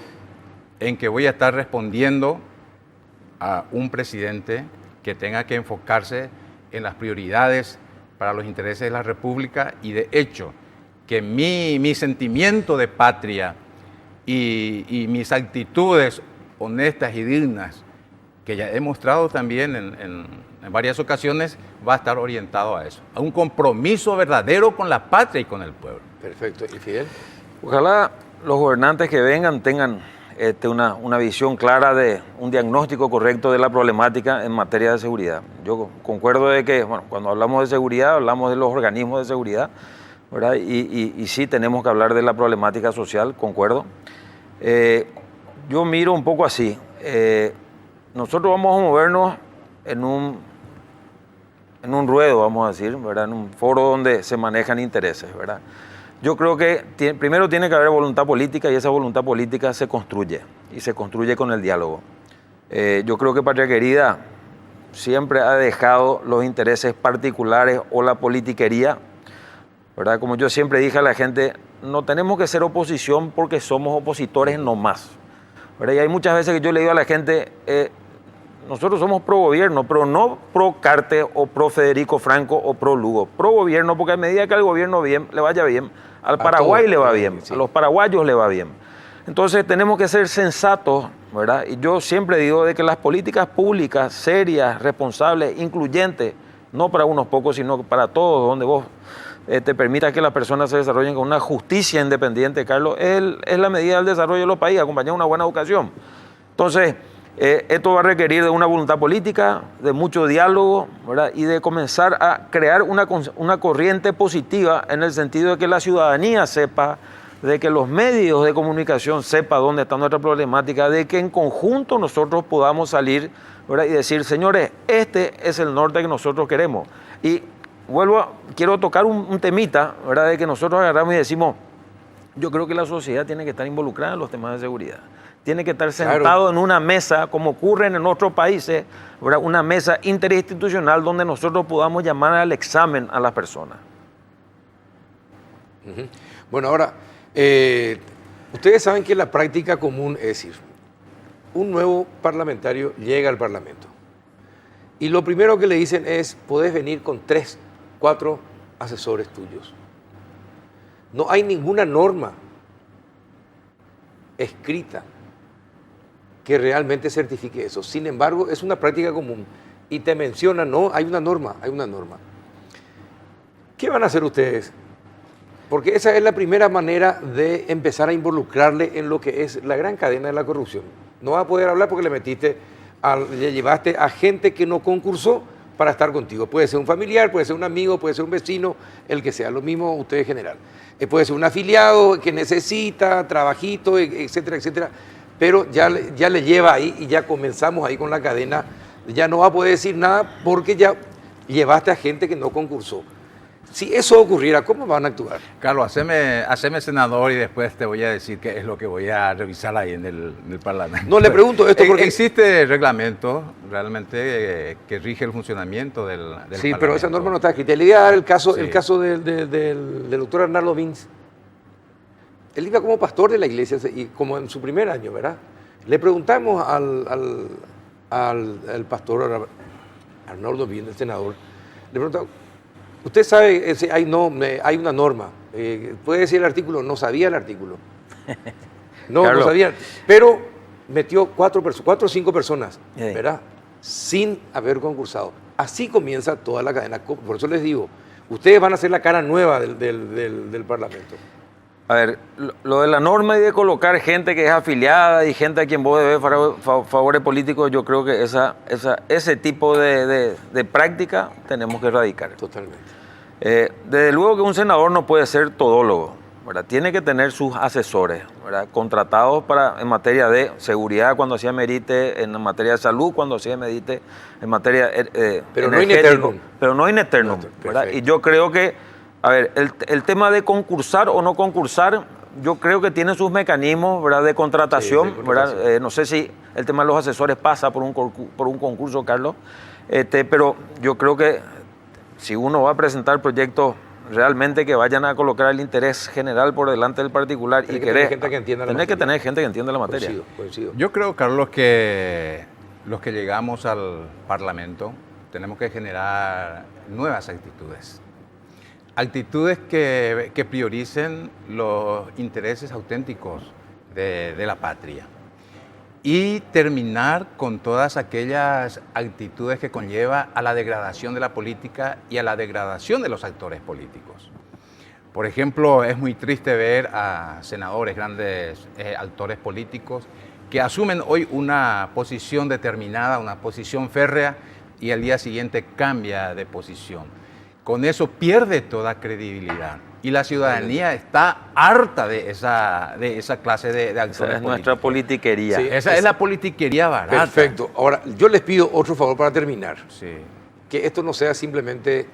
Speaker 6: en que voy a estar respondiendo a un presidente que tenga que enfocarse en las prioridades para los intereses de la República y de hecho que mi sentimiento de patria y mis actitudes honestas y dignas, que ya he mostrado también en varias ocasiones, va a estar orientado a eso, a un compromiso verdadero con la patria y con el pueblo.
Speaker 1: Perfecto. ¿Y Fidel?
Speaker 5: Ojalá los gobernantes que vengan tengan una visión clara de un diagnóstico correcto de la problemática en materia de seguridad. Yo concuerdo de que, bueno, cuando hablamos de seguridad, hablamos de los organismos de seguridad, ¿verdad? Y sí tenemos que hablar de la problemática social, concuerdo. Yo miro un poco así. Nosotros vamos a movernos en un ruedo, vamos a decir, ¿verdad? En un foro donde se manejan intereses, ¿verdad? Yo creo que primero tiene que haber voluntad política y esa voluntad política se construye y se construye con el diálogo. Yo creo que Patria Querida siempre ha dejado los intereses particulares o la politiquería, ¿verdad? Como yo siempre dije a la gente, no tenemos que ser oposición porque somos opositores nomás, ¿verdad? Y hay muchas veces que yo le digo a la gente, nosotros somos pro gobierno, pero no pro Carte o pro Federico Franco o pro Lugo, pro gobierno, porque a medida que al gobierno le vaya bien, al Paraguay le va bien, sí. A los paraguayos le va bien. Entonces tenemos que ser sensatos, ¿verdad? Y yo siempre digo de que las políticas públicas serias, responsables, incluyentes, no para unos pocos, sino para todos, donde vos te permitas que las personas se desarrollen con una justicia independiente, Carlos, es la medida del desarrollo de los países, acompañada de una buena educación. Entonces, esto va a requerir de una voluntad política, de mucho diálogo, ¿verdad? Y de comenzar a crear una corriente positiva en el sentido de que la ciudadanía sepa, de que los medios de comunicación sepan dónde está nuestra problemática, de que en conjunto nosotros podamos salir, ¿verdad? Y decir, señores, este es el norte que nosotros queremos. Y quiero tocar un temita, ¿verdad? De que nosotros agarramos y decimos, yo creo que la sociedad tiene que estar involucrada en los temas de seguridad. Tiene que estar sentado en una mesa, como ocurre en otros países, ¿verdad? Una mesa interinstitucional donde nosotros podamos llamar al examen a las personas.
Speaker 1: Bueno, ahora, ustedes saben que la práctica común es decir, un nuevo parlamentario llega al Parlamento y lo primero que le dicen es, podés venir con 3, 4 asesores tuyos. No hay ninguna norma escrita que realmente certifique eso. Sin embargo, es una práctica común y te menciona, no, hay una norma, hay una norma. ¿Qué van a hacer ustedes? Porque esa es la primera manera de empezar a involucrarle en lo que es la gran cadena de la corrupción. No va a poder hablar porque le llevaste a gente que no concursó para estar contigo. Puede ser un familiar, puede ser un amigo, puede ser un vecino, el que sea, lo mismo usted en general. Puede ser un afiliado que necesita trabajito, etcétera, etcétera. Pero ya le lleva ahí y ya comenzamos ahí con la cadena. Ya no va a poder decir nada porque ya llevaste a gente que no concursó. Si eso ocurriera, ¿cómo van a actuar?
Speaker 6: Carlos, haceme senador y después te voy a decir qué es lo que voy a revisar ahí en el Parlamento.
Speaker 1: No, le pregunto esto porque...
Speaker 6: Existe reglamento realmente que rige el funcionamiento del Parlamento.
Speaker 1: Sí, pero esa norma no está escrita. Le voy a dar el caso del doctor Arnaldo Vins. Él iba como pastor de la iglesia y como en su primer año, ¿verdad? Le preguntamos al pastor Arnaldo Vins, el senador, le preguntamos, usted sabe, hay una norma, puede decir el artículo, no sabía el artículo. No sabía, pero metió 4 o 5 personas, ¿verdad? Sin haber concursado. Así comienza toda la cadena. Por eso les digo, ustedes van a ser la cara nueva del Parlamento.
Speaker 5: A ver, lo de la norma y de colocar gente que es afiliada y gente a quien vos debes favores políticos, yo creo que ese tipo de práctica tenemos que erradicar.
Speaker 1: Totalmente.
Speaker 5: Desde luego que un senador no puede ser todólogo, ¿verdad? Tiene que tener sus asesores, ¿verdad? Contratados en materia de seguridad cuando así amerite, en materia de salud cuando así amerite, en materia
Speaker 1: pero no in eternum.
Speaker 5: Pero no in eternum, ¿verdad? Y yo creo que, a ver, el tema de concursar o no concursar, yo creo que tiene sus mecanismos, ¿verdad? De contratación, sí, ¿verdad? No sé si el tema de los asesores pasa por un concurso, Carlos, pero yo creo que si uno va a presentar proyectos realmente que vayan a colocar el interés general por delante del particular y querer... Tener que tener gente que entienda la materia.
Speaker 1: Coincido.
Speaker 6: Yo creo, Carlos, que los que llegamos al Parlamento tenemos que generar nuevas actitudes. Actitudes que prioricen los intereses auténticos de la patria y terminar con todas aquellas actitudes que conlleva a la degradación de la política y a la degradación de los actores políticos. Por ejemplo, es muy triste ver a senadores, grandes actores políticos, que asumen hoy una posición determinada, una posición férrea, y al día siguiente cambia de posición. Con eso pierde toda credibilidad. Y la ciudadanía está harta de esa clase de actores políticos.
Speaker 5: Es nuestra politiquería.
Speaker 6: Sí, esa es la politiquería barata.
Speaker 1: Perfecto. Ahora, yo les pido otro favor para terminar.
Speaker 6: Sí.
Speaker 1: Que esto no sea simplemente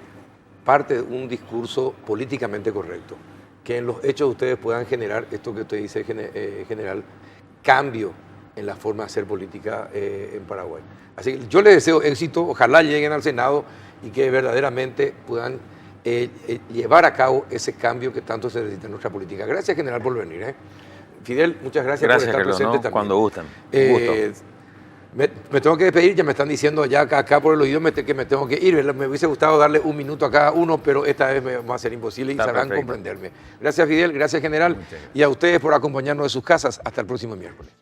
Speaker 1: parte de un discurso políticamente correcto. Que en los hechos ustedes puedan generar, esto que usted dice, general, cambio en la forma de hacer política en Paraguay. Así que yo les deseo éxito, ojalá lleguen al Senado y que verdaderamente puedan llevar a cabo ese cambio que tanto se necesita en nuestra política. Gracias, general, por venir. Fidel, muchas gracias por estar
Speaker 5: Carlos,
Speaker 1: presente también.
Speaker 5: Cuando gusten.
Speaker 1: Me tengo que despedir, ya me están diciendo ya acá por el oído que me tengo que ir. Me hubiese gustado darle un minuto a cada uno, pero esta vez me va a ser imposible y sabrán comprenderme. Gracias, Fidel, gracias, general, y a ustedes por acompañarnos de sus casas. Hasta el próximo miércoles.